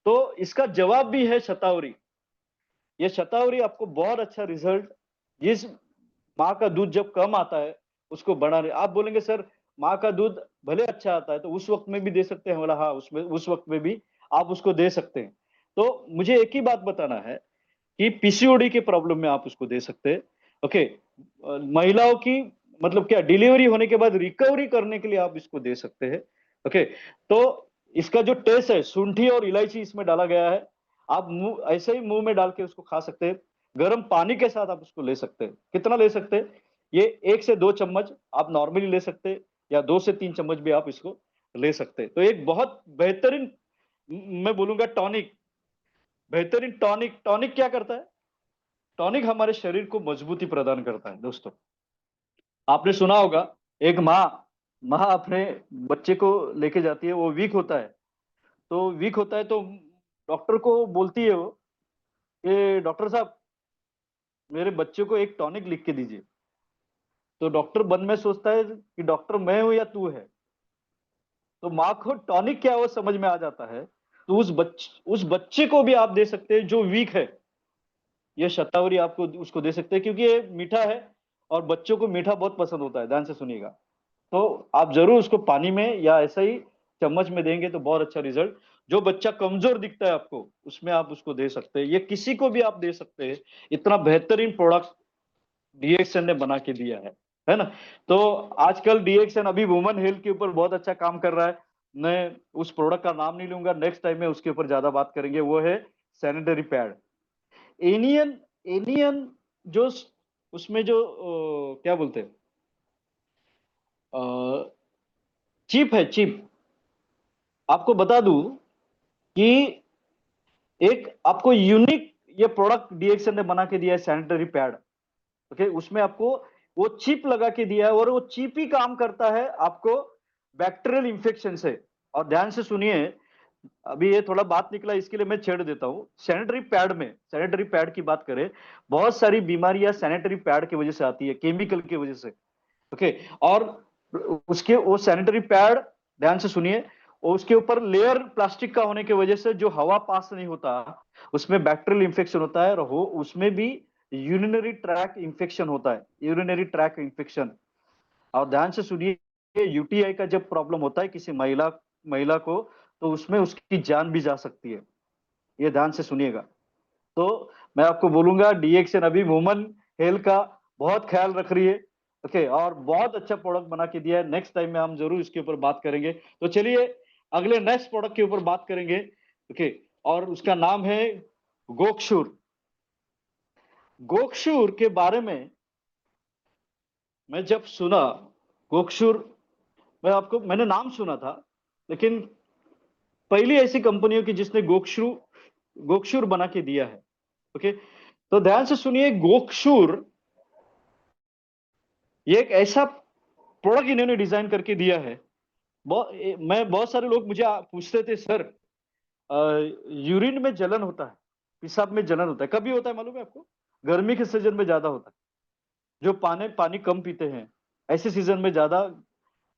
तो इसका जवाब भी है शतावरी। ये शतावरी आपको बहुत अच्छा रिजल्ट, जिस माँ का दूध जब कम आता है उसको बढ़ाने, आप बोलेंगे सर माँ का दूध भले अच्छा आता है तो उस वक्त में भी दे सकते हैं, बोला हाँ, उसमें उस वक्त में भी आप उसको दे सकते हैं। तो मुझे एक ही बात बताना है कि पीसीओडी के प्रॉब्लम में आप उसको दे सकते हैं। ओके, महिलाओं की, मतलब क्या, डिलीवरी होने के बाद रिकवरी करने के लिए आप इसको दे सकते हैं। ओके, तो इसका जो टेस्ट है, शुंठी और इलायची इसमें डाला गया है, आप मुंह ऐसे ही मुंह में डाल के उसको खा सकते हैं। गर्म पानी के साथ आप उसको ले सकते हैं। कितना ले सकते हैं? ये 1 से 2 चम्मच आप नॉर्मली ले सकते हैं, या 2 से 3 चम्मच भी आप इसको ले सकते हैं। तो एक बहुत बेहतरीन, मैं बोलूंगा टॉनिक, बेहतरीन टॉनिक। टॉनिक क्या करता है? टॉनिक हमारे शरीर को मजबूती प्रदान करता है दोस्तों। आपने सुना होगा, एक माँ माँ अपने बच्चे को लेके जाती है, वो वीक होता है, तो वीक होता है तो डॉक्टर को बोलती है वो, कि डॉक्टर साहब मेरे बच्चे को एक टॉनिक लिख के दीजिए। तो डॉक्टर मन में सोचता है कि डॉक्टर मैं हूं या तू है। तो माँ को टॉनिक क्या है वो समझ में आ जाता है, तो उस बच्चे को भी आप दे सकते हैं जो वीक है। ये शतावरी आपको उसको दे सकते हैं, क्योंकि ये मीठा है और बच्चों को मीठा बहुत पसंद होता है, ध्यान से सुनिएगा। तो आप जरूर उसको पानी में या ऐसा ही चम्मच में देंगे तो बहुत अच्छा रिजल्ट। जो बच्चा कमजोर दिखता है आपको, उसमें आप उसको दे सकते हैं, ये किसी को भी आप दे सकते हैं। इतना बेहतरीन प्रोडक्ट डीएक्सन ने बना के दिया है ना। तो आजकल डीएक्सन अभी वुमेन हेल्थ के ऊपर बहुत अच्छा काम कर रहा है। मैं उस प्रोडक्ट का नाम नहीं लूंगा, नेक्स्ट टाइम में उसके ऊपर ज्यादा बात करेंगे। वो है सैनिटरी पैड एनियन। एनियन जो उसमें जो क्या बोलते हैं, चिप है, चिप। आपको बता दूं कि एक आपको यूनिक ये प्रोडक्ट डीएक्सन ने बना के दिया है, सैनिटरी पैड। ओके, उसमें आपको वो चिप लगा के दिया है, और वो चिप ही काम करता है आपको बैक्टीरियल इंफेक्शन से। और ध्यान से सुनिए, अभी ये थोड़ा बात निकला इसके लिए मैं छेड़ देता हूं। सैनिटरी पैड में, सैनिटरी पैड की बात करें, बहुत सारी बीमारियां सैनिटरी पैड की वजह से आती है, केमिकल की वजह से। ओके, और उसके वो सैनिटरी पैड, ध्यान से सुनिए, और उसके ऊपर लेयर प्लास्टिक का होने की वजह से जो हवा पास नहीं होता, उसमें बैक्टीरियल इंफेक्शन होता है, और हो उसमें भी यूरिनरी ट्रैक इंफेक्शन होता है, यूरिनरी ट्रैक इंफेक्शन। और ध्यान से सुनिए, यूटीआई का जब प्रॉब्लम होता है किसी महिला महिला को, तो उसमें उसकी जान भी जा सकती है। ये ध्यान से सुनिएगा। तो मैं आपको बोलूंगा, डीएक्सन अभी वुमन हेल्थ का बहुत ख्याल रख रही है। ओके, और बहुत अच्छा प्रोडक्ट बना के दिया है। नेक्स्ट टाइम में हम जरूर इसके ऊपर बात करेंगे। तो चलिए अगले नेक्स्ट प्रोडक्ट के ऊपर बात करेंगे। ओके, और उसका नाम है गोक्षुर। गोक्षुर के बारे में मैं जब सुना, गोक्षुर, मैंने नाम सुना था, लेकिन पहली ऐसी कंपनियों की जिसने गोक्षुर बना के दिया है। ओके, तो ध्यान से सुनिए, गोक्षुर ये एक ऐसा प्रोडक्ट इन्होंने डिजाइन करके दिया है। बहुत सारे लोग मुझे पूछते थे, सर यूरिन में जलन होता है, पेशाब में जलन होता है, कभी होता है मालूम है आपको? गर्मी के सीजन में ज्यादा होता है, जो पानी पानी कम पीते हैं ऐसे सीजन में ज्यादा।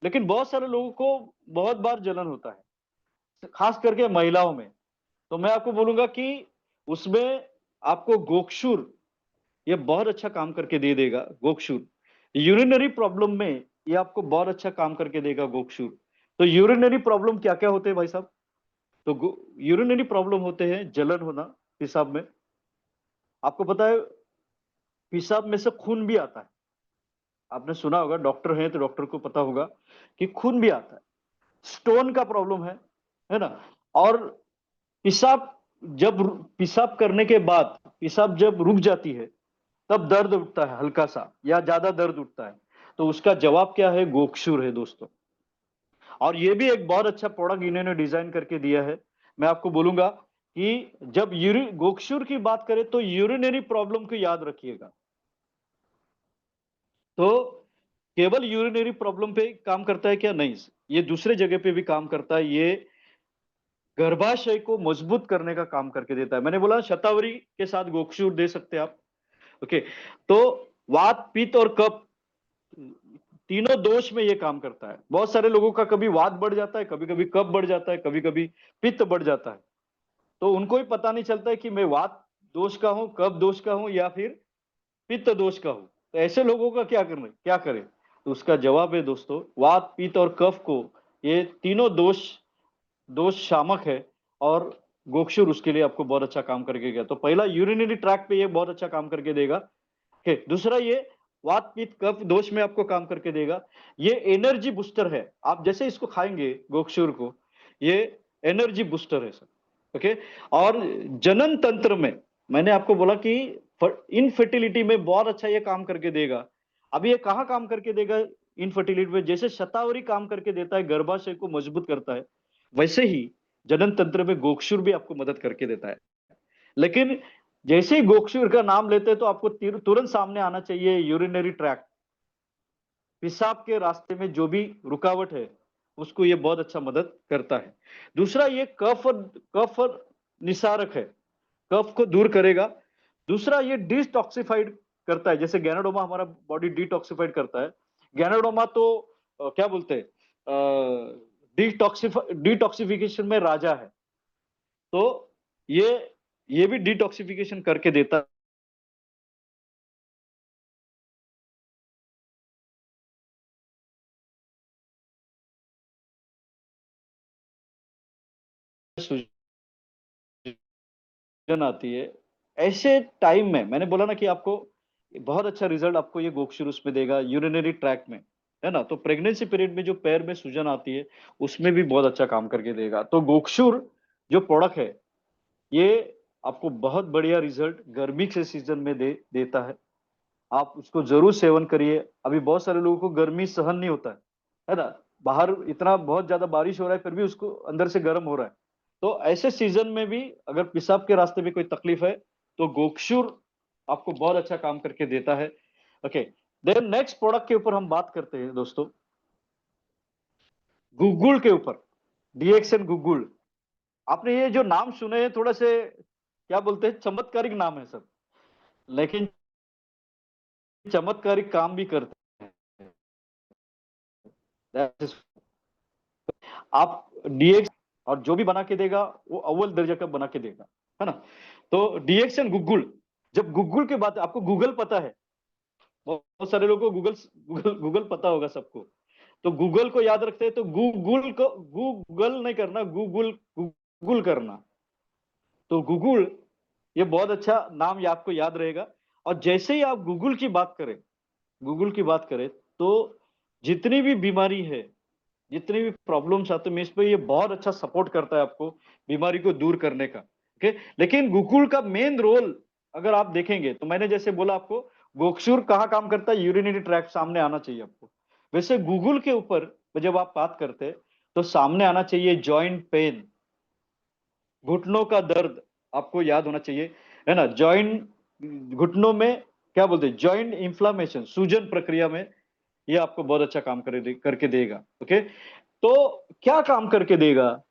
लेकिन बहुत सारे लोगों को बहुत बार जलन होता है, खास करके महिलाओं में। तो मैं आपको बोलूंगा कि उसमें आपको गोक्षुर ये बहुत अच्छा काम करके दे देगा। गोक्षुर यूरिनरी प्रॉब्लम में ये आपको बहुत अच्छा काम करके देगा गोक्षुर। तो यूरिनरी प्रॉब्लम क्या क्या होते हैं भाई साहब? तो यूरिनरी प्रॉब्लम होते हैं जलन होना पेशाब में। आपको पता है पेशाब में से खून भी आता है। आपने सुना होगा, डॉक्टर हैं तो डॉक्टर को पता होगा कि खून भी आता है। स्टोन का प्रॉब्लम है ना। और पेशाब जब पेशाब करने के बाद पेशाब जब रुक जाती है, तब दर्द उठता है, हल्का सा या ज्यादा दर्द उठता है। तो उसका जवाब क्या है? गोक्षुर है दोस्तों। और ये भी एक बहुत अच्छा प्रोडक्ट इन्होंने डिजाइन करके दिया है। मैं आपको बोलूंगा कि जब गोक्षुर की बात करें तो यूरिनरी प्रॉब्लम को याद रखिएगा। तो केवल यूरिनरी प्रॉब्लम पे काम करता है क्या? नहीं, ये दूसरे जगह पे भी काम करता है। ये गर्भाशय को मजबूत करने का काम करके देता है। मैंने बोला शतावरी के साथ गोक्षुर दे सकते हैं आप। ओके, तो वात पित्त और कफ तीनों दोष में ये काम करता है। बहुत सारे लोगों का कभी वात बढ़ जाता है, कभी कभी कफ बढ़ जाता है, कभी कभी पित्त बढ़ जाता है। तो उनको ही पता नहीं चलता है कि मैं वात दोष का हूं, कफ दोष का हूं, या फिर पित्त दोष का हूं। तो ऐसे लोगों का क्या करें? तो उसका जवाब है दोस्तों, वात पित्त और कफ को ये तीनों दोष दोष शामक है। और गोक्षुर उसके लिए आपको बहुत अच्छा काम करके गया। तो पहला, यूरिनरी ट्रैक पे ये बहुत अच्छा काम करके देगा। दूसरा, ये वात पित्त कफ दोष में आपको काम करके देगा। ये एनर्जी बूस्टर है। आप जैसे इसको खाएंगे गोक्षुर को, ये एनर्जी बूस्टर है सर। ओके, और जनन तंत्र में मैंने आपको बोला कि इनफर्टिलिटी में बहुत अच्छा ये काम करके देगा। अब ये कहाँ काम करके देगा? इनफर्टिलिटी में जैसे शतावरी काम करके देता है, गर्भाशय को मजबूत करता है, वैसे ही जनन तंत्र में गोक्षुर भी आपको मदद करके देता है। लेकिन जैसे ही गोक्षुर का नाम लेते हैं तो आपको तुरंत सामने आना चाहिए यूरिनरी ट्रैक्ट, पेशाब के रास्ते में जो भी रुकावट है उसको ये बहुत अच्छा मदद करता है। दूसरा, ये कफ और निसारक है, कफ को दूर करेगा। दूसरा, ये डिटॉक्सिफाइड करता है, जैसे गैनोडोमा हमारा बॉडी डिटॉक्सिफाइड करता है। गैनोडोमा तो क्या बोलते हैं, डिटॉक्सिफिकेशन में राजा है। तो ये ये भी डिटॉक्सिफिकेशन करके देता है, सूजन आती है। ऐसे टाइम में मैंने बोला ना कि आपको बहुत अच्छा रिजल्ट आपको ये गोक्षुर उसमें देगा, यूरिनरी ट्रैक में, है ना। तो प्रेगनेंसी पीरियड में जो पैर में सूजन आती है उसमें भी बहुत अच्छा काम करके देगा। तो गोक्षुर जो प्रोडक्ट है ये आपको बहुत बढ़िया रिजल्ट गर्मी के सीजन में देता है। आप उसको जरूर सेवन करिए। अभी बहुत सारे लोगों को गर्मी सहन नहीं होता है ना। बाहर इतना बहुत ज्यादा बारिश हो रहा है फिर भी उसको अंदर से गर्म हो रहा है। तो ऐसे सीजन में भी अगर पेशाब के रास्ते में कोई तकलीफ है तो गोक्षुर आपको बहुत अच्छा काम करके देता है। ओके, देन नेक्स्ट प्रोडक्ट के ऊपर हम बात करते हैं दोस्तों, गूगल के ऊपर, डीएक्सएन गूगल। आपने ये जो नाम सुने हैं थोड़ा से क्या बोलते हैं, चमत्कारिक नाम है सब, लेकिन चमत्कारिक काम भी करते हैं। आप डीएक्स और जो भी बना के देगा वो अव्वल दर्जा का बना के देगा, है ना। तो डीएक्सएन गूगल, जब गूगल के बात, आपको गूगल पता है, बहुत सारे लोगों को गूगल गूगल गूगल पता होगा सबको। तो गूगल को याद रखते हैं तो गूगल को गूगल नहीं करना, गूगल गूगल करना। तो गूगल ये बहुत अच्छा नाम, ये आपको याद रहेगा। और जैसे ही आप गूगल की बात करें, गूगल की बात करें तो जितनी भी बीमारी है, जितनी भी प्रॉब्लम्स आते हैं इस पे ये बहुत अच्छा सपोर्ट करता है आपको बीमारी को दूर करने का। ओके, लेकिन गूगल का मेन रोल अगर आप देखेंगे तो मैंने जैसे बोला आपको, गोक्षुर कहाँ काम करता है, यूरिनरी ट्रैक्ट सामने आना चाहिए आपको। वैसे गूगल के ऊपर जब आप बात करते हैं तो सामने आना चाहिए जॉइंट पेन, घुटनों का दर्द, आपको याद होना चाहिए, है ना। जॉइंट, घुटनों में क्या बोलते हैं, जॉइंट इंफ्लामेशन, सूजन प्रक्रिया में ये आपको बहुत अच्छा काम करके देगा। ओके, तो क्या काम करके देगा,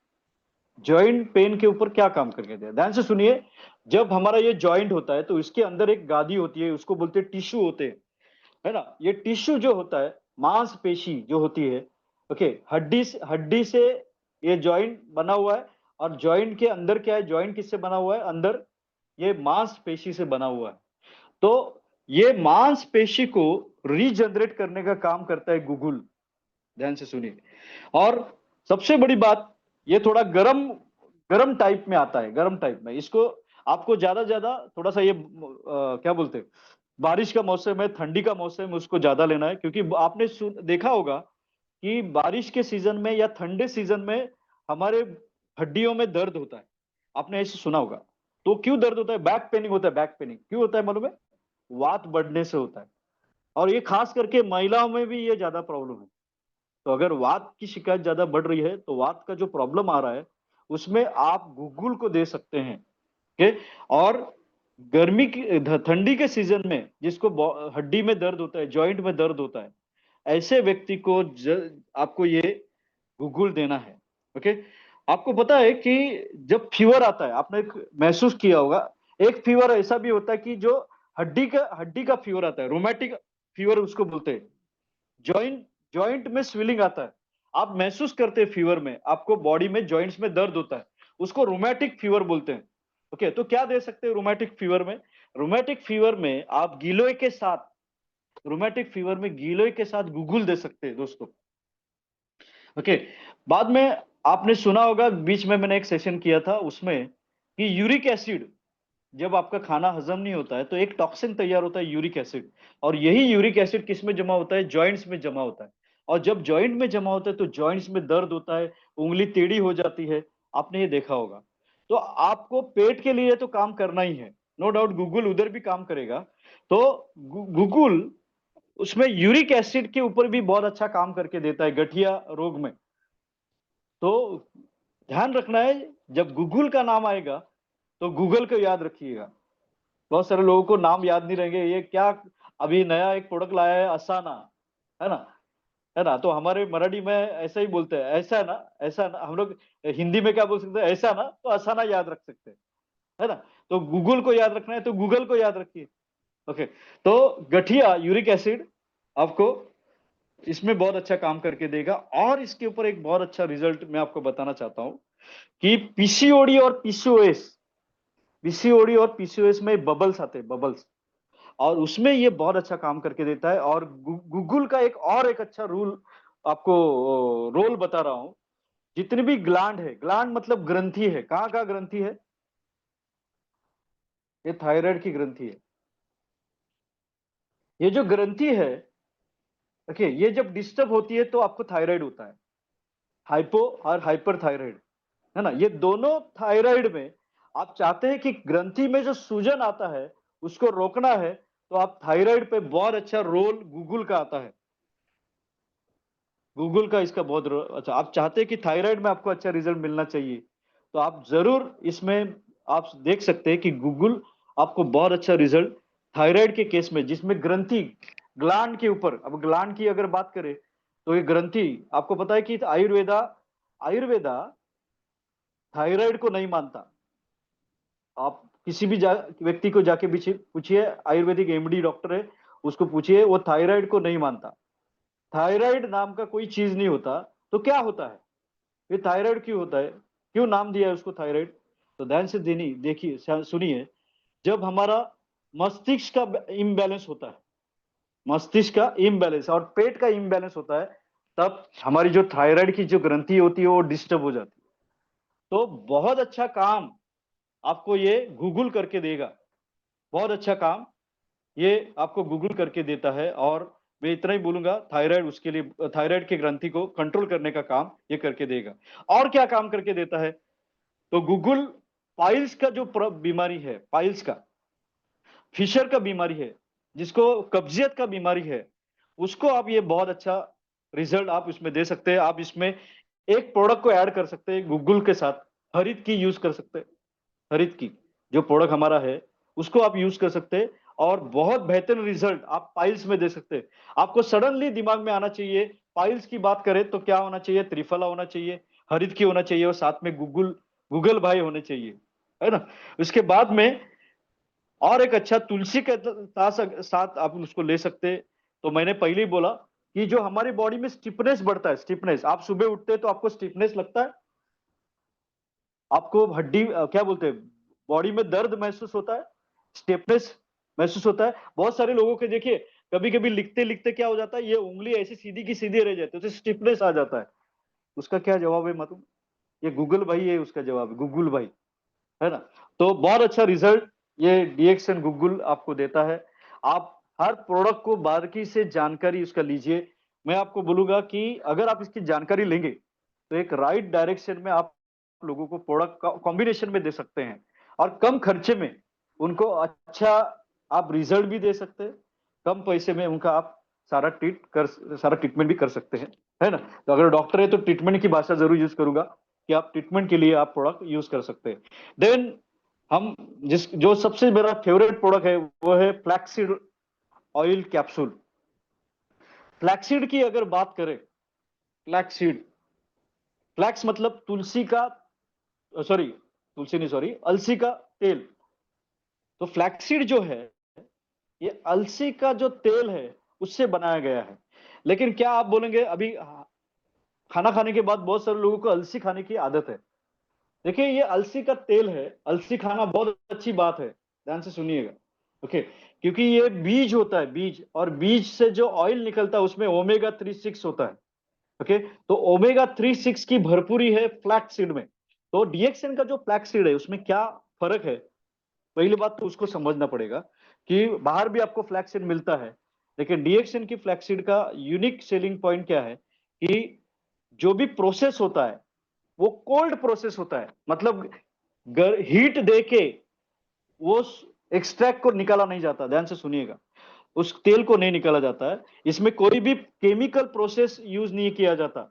जॉइंट पेन के ऊपर क्या काम करके देगा, ध्यान से सुनिए। जब हमारा ये जॉइंट होता है तो इसके अंदर एक गादी होती है, उसको बोलते हैं टिश्यू होते हैं, है ना। ये टिश्यू जो होता है, मांसपेशी जो होती है, ओके, हड्डी से ये जॉइंट बना हुआ है। और जॉइंट के अंदर क्या है, जॉइंट किससे बना हुआ है, अंदर ये मांसपेशी से बना हुआ है। तो ये मांसपेशी को रीजनरेट करने का काम करता है गूगल, ध्यान से सुनिए। और सबसे बड़ी बात, ये थोड़ा गरम गरम टाइप में आता है, गरम टाइप में। इसको आपको ज्यादा ज्यादा थोड़ा सा ये क्या बोलते हैं, बारिश का मौसम है, ठंडी का मौसम है, उसको ज्यादा लेना है। क्योंकि आपने देखा होगा कि बारिश के सीजन में या ठंडे सीजन में हमारे हड्डियों में दर्द होता है, आपने ऐसे सुना होगा। तो क्यों दर्द होता है, बैक पेनिंग होता है, बैक पेनिंग क्यों होता है मालूम है, वात बढ़ने से होता है। और ये खास करके महिलाओं में भी ये ज्यादा प्रॉब्लम है। तो अगर वात की शिकायत ज्यादा बढ़ रही है तो वात का जो प्रॉब्लम आ रहा है उसमें आप गूगल को दे सकते हैं। ओके, और गर्मी की ठंडी के सीजन में जिसको हड्डी में दर्द होता है, जॉइंट में दर्द होता है, ऐसे व्यक्ति को आपको ये गूगल देना है। ओके, आपको पता है कि जब फीवर आता है, आपने महसूस किया होगा, एक फीवर ऐसा भी होता है कि जो हड्डी का फीवर आता है, रोमैटिक फीवर उसको बोलते हैं। जॉइंट जॉइंट में स्वेलिंग आता है, आप महसूस करते हैं फीवर में, आपको बॉडी में जॉइंट्स में दर्द होता है, उसको रोमैटिक फीवर बोलते हैं। ओके, तो क्या दे सकते हैं रोमैटिक फीवर में, रोमैटिक फीवर में आप गिलोय के साथ, रोमैटिक फीवर में गिलोय के साथ गूगल दे सकते हैं दोस्तों। ओके, बाद में आपने सुना होगा, बीच में मैंने एक सेशन किया था उसमें कि यूरिक एसिड, जब आपका खाना हजम नहीं होता है तो एक टॉक्सिन तैयार होता है यूरिक एसिड। और यही यूरिक एसिड किस में जमा होता है, जॉइंट्स में जमा होता है। और जब जॉइंट में जमा होता है तो जॉइंट्स में दर्द होता है, उंगली टेढ़ी हो जाती है, आपने ये देखा होगा। तो आपको पेट के लिए तो काम करना ही है, नो डाउट गूगल उधर भी काम करेगा। तो गूगल उसमें यूरिक एसिड के ऊपर भी बहुत अच्छा काम करके देता है गठिया रोग में। तो ध्यान रखना है, जब गूगल का नाम आएगा तो गूगल को याद रखिएगा। बहुत सारे लोगों को नाम याद नहीं रहेंगे, ये क्या अभी नया एक प्रोडक्ट लाया है असाना, है ना, है ना। तो हमारे मराठी में ऐसा ही बोलते हैं, ऐसा ना, ऐसा ना, हम लोग हिंदी में क्या बोल सकते हैं, ऐसा ना, तो असाना याद रख सकते हैं, है ना। तो गूगल को याद रखना है तो गूगल को याद रखिए। ओके, तो गठिया यूरिक एसिड आपको इसमें बहुत अच्छा काम करके देगा। और इसके ऊपर एक बहुत अच्छा रिजल्ट मैं आपको बताना चाहता हूं कि पीसीओडी और पीसीओएस, पीसीओडी और पीसीओएस में बबल्स आते हैं, बबल्स, और उसमें ये बहुत अच्छा काम करके देता है। और गूगल का एक अच्छा रूल आपको रोल बता रहा हूं, जितनी भी ग्लैंड है, ग्लैंड मतलब ग्रंथि है, कहाँ कहाँ ग्रंथि है, ये थायराइड की ग्रंथि है, ये जो ग्रंथि है, देखिए, ये जब डिस्टर्ब होती है तो आपको थायराइड होता है, हाइपो और हाइपर थायराइड, है ना। ये दोनों थायराइड में आप चाहते हैं कि ग्रंथि में जो सूजन आता है उसको रोकना है, तो आप थायराइड पे बहुत अच्छा रोल गूगल का आता है। गूगल का इसका बहुत अच्छा, आप चाहते हैं कि थायराइड में आपको अच्छा रिजल्ट मिलना चाहिए, तो आप जरूर इसमें आप देख सकते हैं कि गूगल आपको बहुत अच्छा रिजल्ट थायराइड के केस में, जिसमें ग्रंथि ग्लैंड के ऊपर, अब ग्लैंड की अगर बात करें तो ये ग्रंथि, आपको पता है कि आयुर्वेदा आयुर्वेदा थायराइड को नहीं मानता। आप किसी भी व्यक्ति को जाके पूछिए, आयुर्वेदिक एमडी डॉक्टर है, उसको पूछिए, वो थायराइड को नहीं मानता। थायराइड नाम का कोई चीज नहीं होता। तो क्या होता है, ये थायराइड क्यों होता है, क्यों नाम दिया है उसको थायराइड? तो ध्यान से देनी देखिए, सुनिए। जब हमारा मस्तिष्क का इम्बैलेंस होता है, मस्तिष्क का इम्बैलेंस और पेट का इम्बैलेंस होता है, तब हमारी जो थायराइड की जो ग्रंथि होती है वो डिस्टर्ब हो जाती है। तो बहुत अच्छा काम आपको ये गूगल करके देगा, बहुत अच्छा काम ये आपको गूगल करके देता है। और मैं इतना ही बोलूंगा, थायराइड उसके लिए, थायराइड की ग्रंथि को कंट्रोल करने का काम ये करके देगा। और क्या काम करके देता है, तो गूगल पाइल्स का जो बीमारी है, पाइल्स का, फिशर का बीमारी है, जिसको कब्जियत का बीमारी है, उसको आप ये बहुत अच्छा रिजल्ट आप इसमें दे सकते हैं। आप इसमें एक प्रोडक्ट को ऐड कर सकते हैं गूगल के साथ, हरित की यूज कर सकते हैं। हरित की जो प्रोडक्ट हमारा है उसको आप यूज कर सकते हैं, और बहुत बेहतर रिजल्ट आप पाइल्स में दे सकते हैं। आपको सडनली दिमाग में आना चाहिए, पाइल्स की बात करें तो क्या होना चाहिए, त्रिफला होना चाहिए, हरित की होना चाहिए, और साथ में गूगल गूगल भाई होने चाहिए, है ना। उसके बाद में और एक अच्छा तुलसी के साथ आप उसको ले सकते हैं। तो मैंने पहले ही बोला कि जो हमारी बॉडी में स्टिफनेस बढ़ता है, स्टिफनेस, आप सुबह उठते हैं तो आपको स्टिफनेस लगता है, आपको हड्डी क्या बोलते हैं, बॉडी में दर्द महसूस होता है, स्टिफनेस महसूस होता है। बहुत सारे लोगों के देखिए, कभी कभी लिखते लिखते क्या हो जाता है, ये उंगली ऐसी सीधी की सीधी रह जाती है, तो स्टिफनेस आ जाता है। उसका क्या जवाब है मालूम? ये गूगल भाई है, उसका जवाब है गूगल भाई, है ना। तो बहुत अच्छा रिजल्ट ये डीएक्सन गूगल आपको देता है। आप हर प्रोडक्ट को बारीकी से जानकारी उसका लीजिए। मैं आपको बोलूंगा कि अगर आप इसकी जानकारी लेंगे तो एक राइट डायरेक्शन में आप लोगों को प्रोडक्ट कॉम्बिनेशन में दे सकते हैं, और कम खर्चे में उनको अच्छा आप रिजल्ट भी दे सकते हैं, कम पैसे में उनका आप सारा ट्रीटमेंट भी कर सकते हैं, है ना। तो अगर डॉक्टर है तो ट्रीटमेंट की भाषा जरूर यूज करूंगा कि आप ट्रीटमेंट के लिए आप प्रोडक्ट यूज कर सकते हैं। देन हम जो सबसे मेरा फेवरेट प्रोडक्ट है वो है फ्लैक्सीड ऑयल कैप्सूल। फ्लैक्सीड की अगर बात करें, फ्लैक्सीड, फ्लैक्स मतलब तुलसी का, सॉरी तुलसी नहीं, सॉरी, अलसी का तेल। तो फ्लैक्सीड जो है ये अलसी का जो तेल है उससे बनाया गया है। लेकिन क्या आप बोलेंगे, अभी खाना खाने के बाद बहुत सारे लोगों को अलसी खाने की आदत है। देखिए, ये अलसी का तेल है, अलसी खाना बहुत अच्छी बात है, ध्यान से सुनिएगा, ओके। क्योंकि ये बीज होता है, बीज, और बीज से जो ऑयल निकलता है उसमें ओमेगा 3 6 होता है, ओके। तो ओमेगा 3 6 की भरपूरी है फ्लैक्सीड में। तो डीएक्सन का जो फ्लैक्सीड है उसमें क्या फर्क है, पहली बात तो उसको समझना पड़ेगा कि बाहर भी आपको फ्लैक्सीड मिलता है, लेकिन डीएक्सन की फ्लैक्सीड का यूनिक सेलिंग पॉइंट क्या है कि जो भी प्रोसेस होता है वो कोल्ड प्रोसेस होता है, मतलब हीट दे के वो एक्सट्रैक्ट को निकाला नहीं जाता, ध्यान से सुनिएगा, उस तेल को नहीं निकाला जाता है। इसमें कोई भी केमिकल प्रोसेस यूज नहीं किया जाता।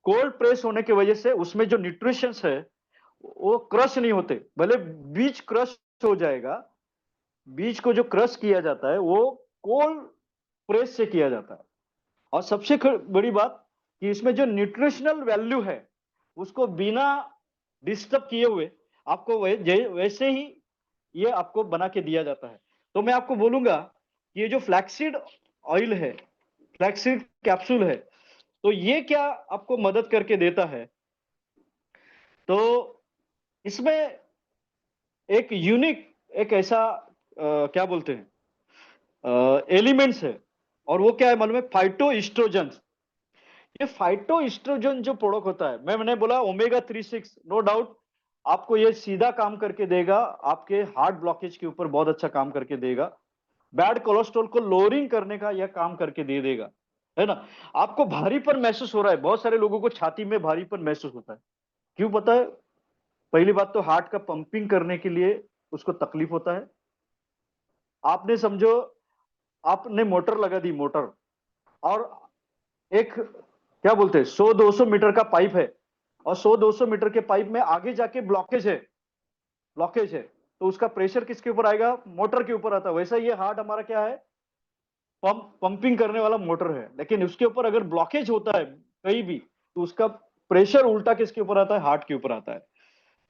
कोल्ड प्रेस होने की वजह से उसमें जो न्यूट्रिशंस है वो क्रश नहीं होते, भले बीज क्रश हो जाएगा, बीज को जो क्रश किया जाता है वो कोल्ड प्रेस से किया जाता है। और सबसे बड़ी बात कि इसमें जो न्यूट्रिशनल वैल्यू है उसको बिना डिस्टर्ब किए हुए आपको वैसे ही ये आपको बना के दिया जाता है। तो मैं आपको बोलूंगा कि ये जो फ्लैक्सीड ऑयल है, फ्लैक्सीड कैप्सूल है, तो ये क्या आपको मदद करके देता है, तो इसमें एक यूनिक, एक ऐसा क्या बोलते हैं एलिमेंट्स है, और वो क्या है मालूम है, फाइटो इस्ट्रोजन। ये फाइटो इस्ट्रोजन जो प्रोडक्ट होता है, मैंने बोला ओमेगा 3 6, नो डाउट आपको ये सीधा काम करके देगा, आपके हार्ट ब्लॉकेज के ऊपर बहुत अच्छा काम करके देगा। बैड कोलेस्ट्रॉल को लोअरिंग करने का यह काम करके दे देगा, है ना। आपको भारीपन महसूस हो रहा है, बहुत सारे लोगों को छाती में भारीपन महसूस होता है, क्यों पता है? पहली बात तो हार्ट का पंपिंग करने के लिए उसको तकलीफ होता है। आपने समझो, आपने मोटर लगा दी, मोटर, और एक क्या बोलते हैं 100-200 मीटर का पाइप है, और 100-200 मीटर के पाइप में आगे जाके ब्लॉकेज है, ब्लॉकेज है, तो उसका प्रेशर किसके ऊपर आएगा? मोटर के ऊपर आता है। वैसा ये हार्ट हमारा क्या है? पंपिंग करने वाला मोटर है, लेकिन उसके ऊपर अगर ब्लॉकेज होता है कहीं भी, तो उसका प्रेशर उल्टा किसके ऊपर आता है? हार्ट के ऊपर आता है।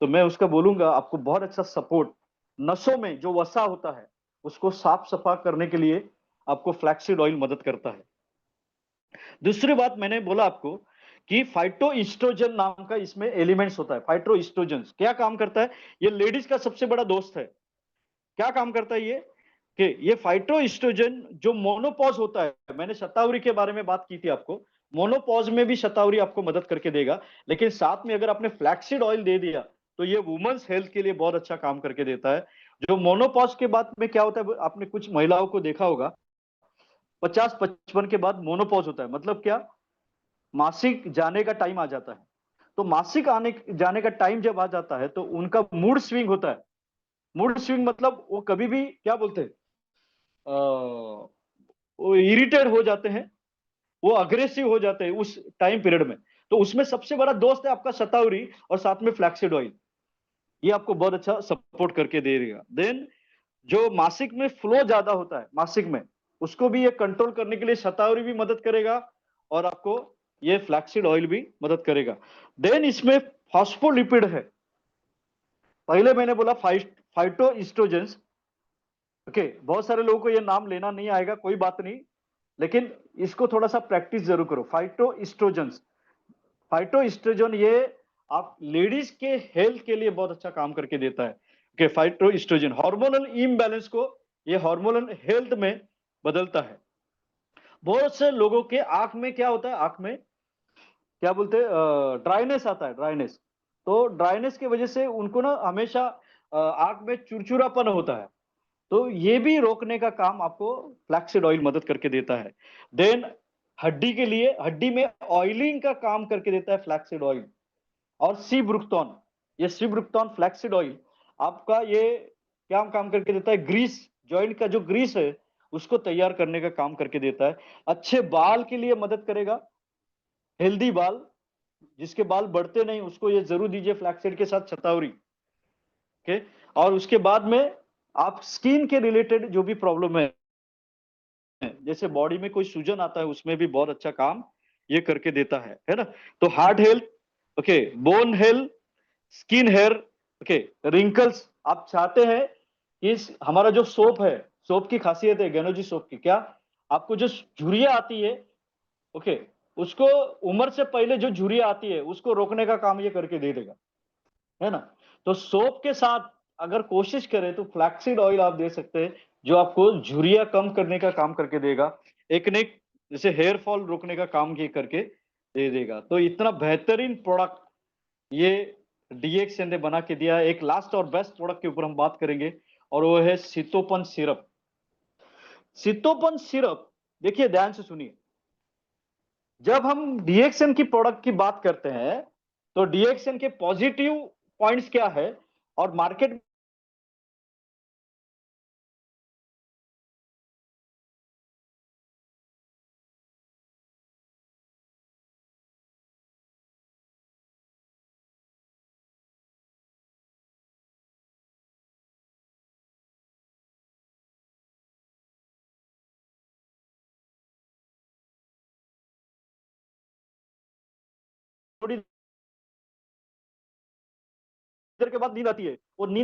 तो मैं उसका बोलूंगा आपको बहुत अच्छा सपोर्ट, नसों में जो वसा होता है उसको साफ सफा करने के लिए आपको फ्लैक्सीड ऑयल मदद करता है। दूसरी बात मैंने बोला आपको कि फाइटोइस्ट्रोजन नाम का इसमें एलिमेंट्स होता है। फाइटोइस्ट्रोजन क्या काम करता है? ये लेडीज का सबसे बड़ा दोस्त है। क्या काम करता है ये? कि ये फाइटोइस्ट्रोजन जो मोनोपॉज होता है, मैंने शतावरी के बारे में बात की थी आपको, मोनोपॉज में भी शतावरी आपको मदद करके देगा, लेकिन साथ में अगर आपने फ्लैक्सीड ऑयल दे दिया तो ये वुमेन्स हेल्थ के लिए बहुत अच्छा काम करके देता है। जो मोनोपॉज के बाद में क्या होता है, आपने कुछ महिलाओं को देखा होगा, 50-55 के बाद मोनोपॉज होता है। मतलब क्या? मासिक जाने का टाइम आ जाता है। तो मासिक आने जाने का टाइम जब आ जाता है तो उनका मूड स्विंग होता है। मूड स्विंग मतलब वो कभी भी क्या बोलते हैं, वो इरिटेट हो जाते हैं, वो अग्रेसिव हो जाते हैं उस टाइम पीरियड में। तो उसमें सबसे बड़ा दोस्त है आपका शतावरी, और साथ में फ्लैक्सीड ऑयल, ये आपको बहुत अच्छा सपोर्ट करके दे देगा। देन जो मासिक में फ्लो ज्यादा होता है मासिक में, उसको भी ये कंट्रोल करने के लिए शतावरी भी मदद करेगा, और आपको ये फ्लैक्सीड ऑयल भी मदद करेगा। देन इसमें फॉस्फोलिपिड है। पहले मैंने बोला फाइटो इस्ट्रोजेंस। ओके, बहुत सारे लोगों को ये नाम लेना नहीं आएगा, कोई बात नहीं, लेकिन इसको थोड़ा सा प्रैक्टिस जरूर करो। फाइटो इस्ट्रोजेंस, फाइटो इस्ट्रोजन ये आप लेडीज के हेल्थ के लिए बहुत अच्छा काम करके देता है। Okay, phytoestrogen hormonal imbalance को ये हार्मोनल हेल्थ में बदलता है। बहुत से लोगों के आंख में क्या होता है, आंख में क्या बोलते हैं, ड्राइनेस आता है, ड्राइनेस। तो ड्राइनेस की वजह से उनको ना हमेशा आंख में चुरचुरापन होता है। तो ये भी रोकने का काम आपको फ्लैक्सीड ऑयल मदद करके देता है। देन हड्डी के लिए, हड्डी में ऑयलिंग का काम करके देता है फ्लैक्सीड ऑयल। और सी ब्रुक्टॉन, ये सी ब्रुक्टॉन फ्लैक्सीड ऑयल आपका ये क्या काम करके देता है? ग्रीस, जॉइंट का जो ग्रीस है उसको तैयार करने का काम करके देता है। अच्छे बाल के लिए मदद करेगा, हेल्दी बाल, जिसके बाल बढ़ते नहीं उसको ये जरूर दीजिए फ्लैक्सीड के साथ शतावरी। ओके, और उसके बाद में आप स्किन के रिलेटेड जो भी प्रॉब्लम है, जैसे बॉडी में कोई सूजन आता है, उसमें भी बहुत अच्छा काम ये करके देता है ना। तो heart health, okay, bone health, skin hair, okay, wrinkles. आप चाहते हैं कि हमारा जो सोप है, सोप की खासियत है गेनोजी सोप की, क्या आपको जो झुर्रियां आती है, ओके, उसको उम्र से पहले जो झुर्रियां आती है उसको रोकने का काम ये करके दे देगा, है ना। तो सोप के साथ अगर कोशिश करें तो फ्लैक्सीड ऑयल आप दे सकते हैं, जो आपको झुर्रियां कम करने का काम करके देगा, एक ने जैसे हेयर फॉल रोकने का काम ये करके दे देगा। तो इतना बेहतरीन प्रोडक्ट ये डीएक्स ने बना के दिया है। एक लास्ट और बेस्ट प्रोडक्ट के ऊपर हम बात करेंगे, और वो है सितोपन सिरप। सितोपन सिरप, देखिए ध्यान से सुनिए, जब हम डीएक्सएन की प्रोडक्ट की बात करते हैं तो डीएक्सएन के पॉजिटिव पॉइंट्स क्या है, और मार्केट थोड़ी देर के बाद नींद आती है, और नींद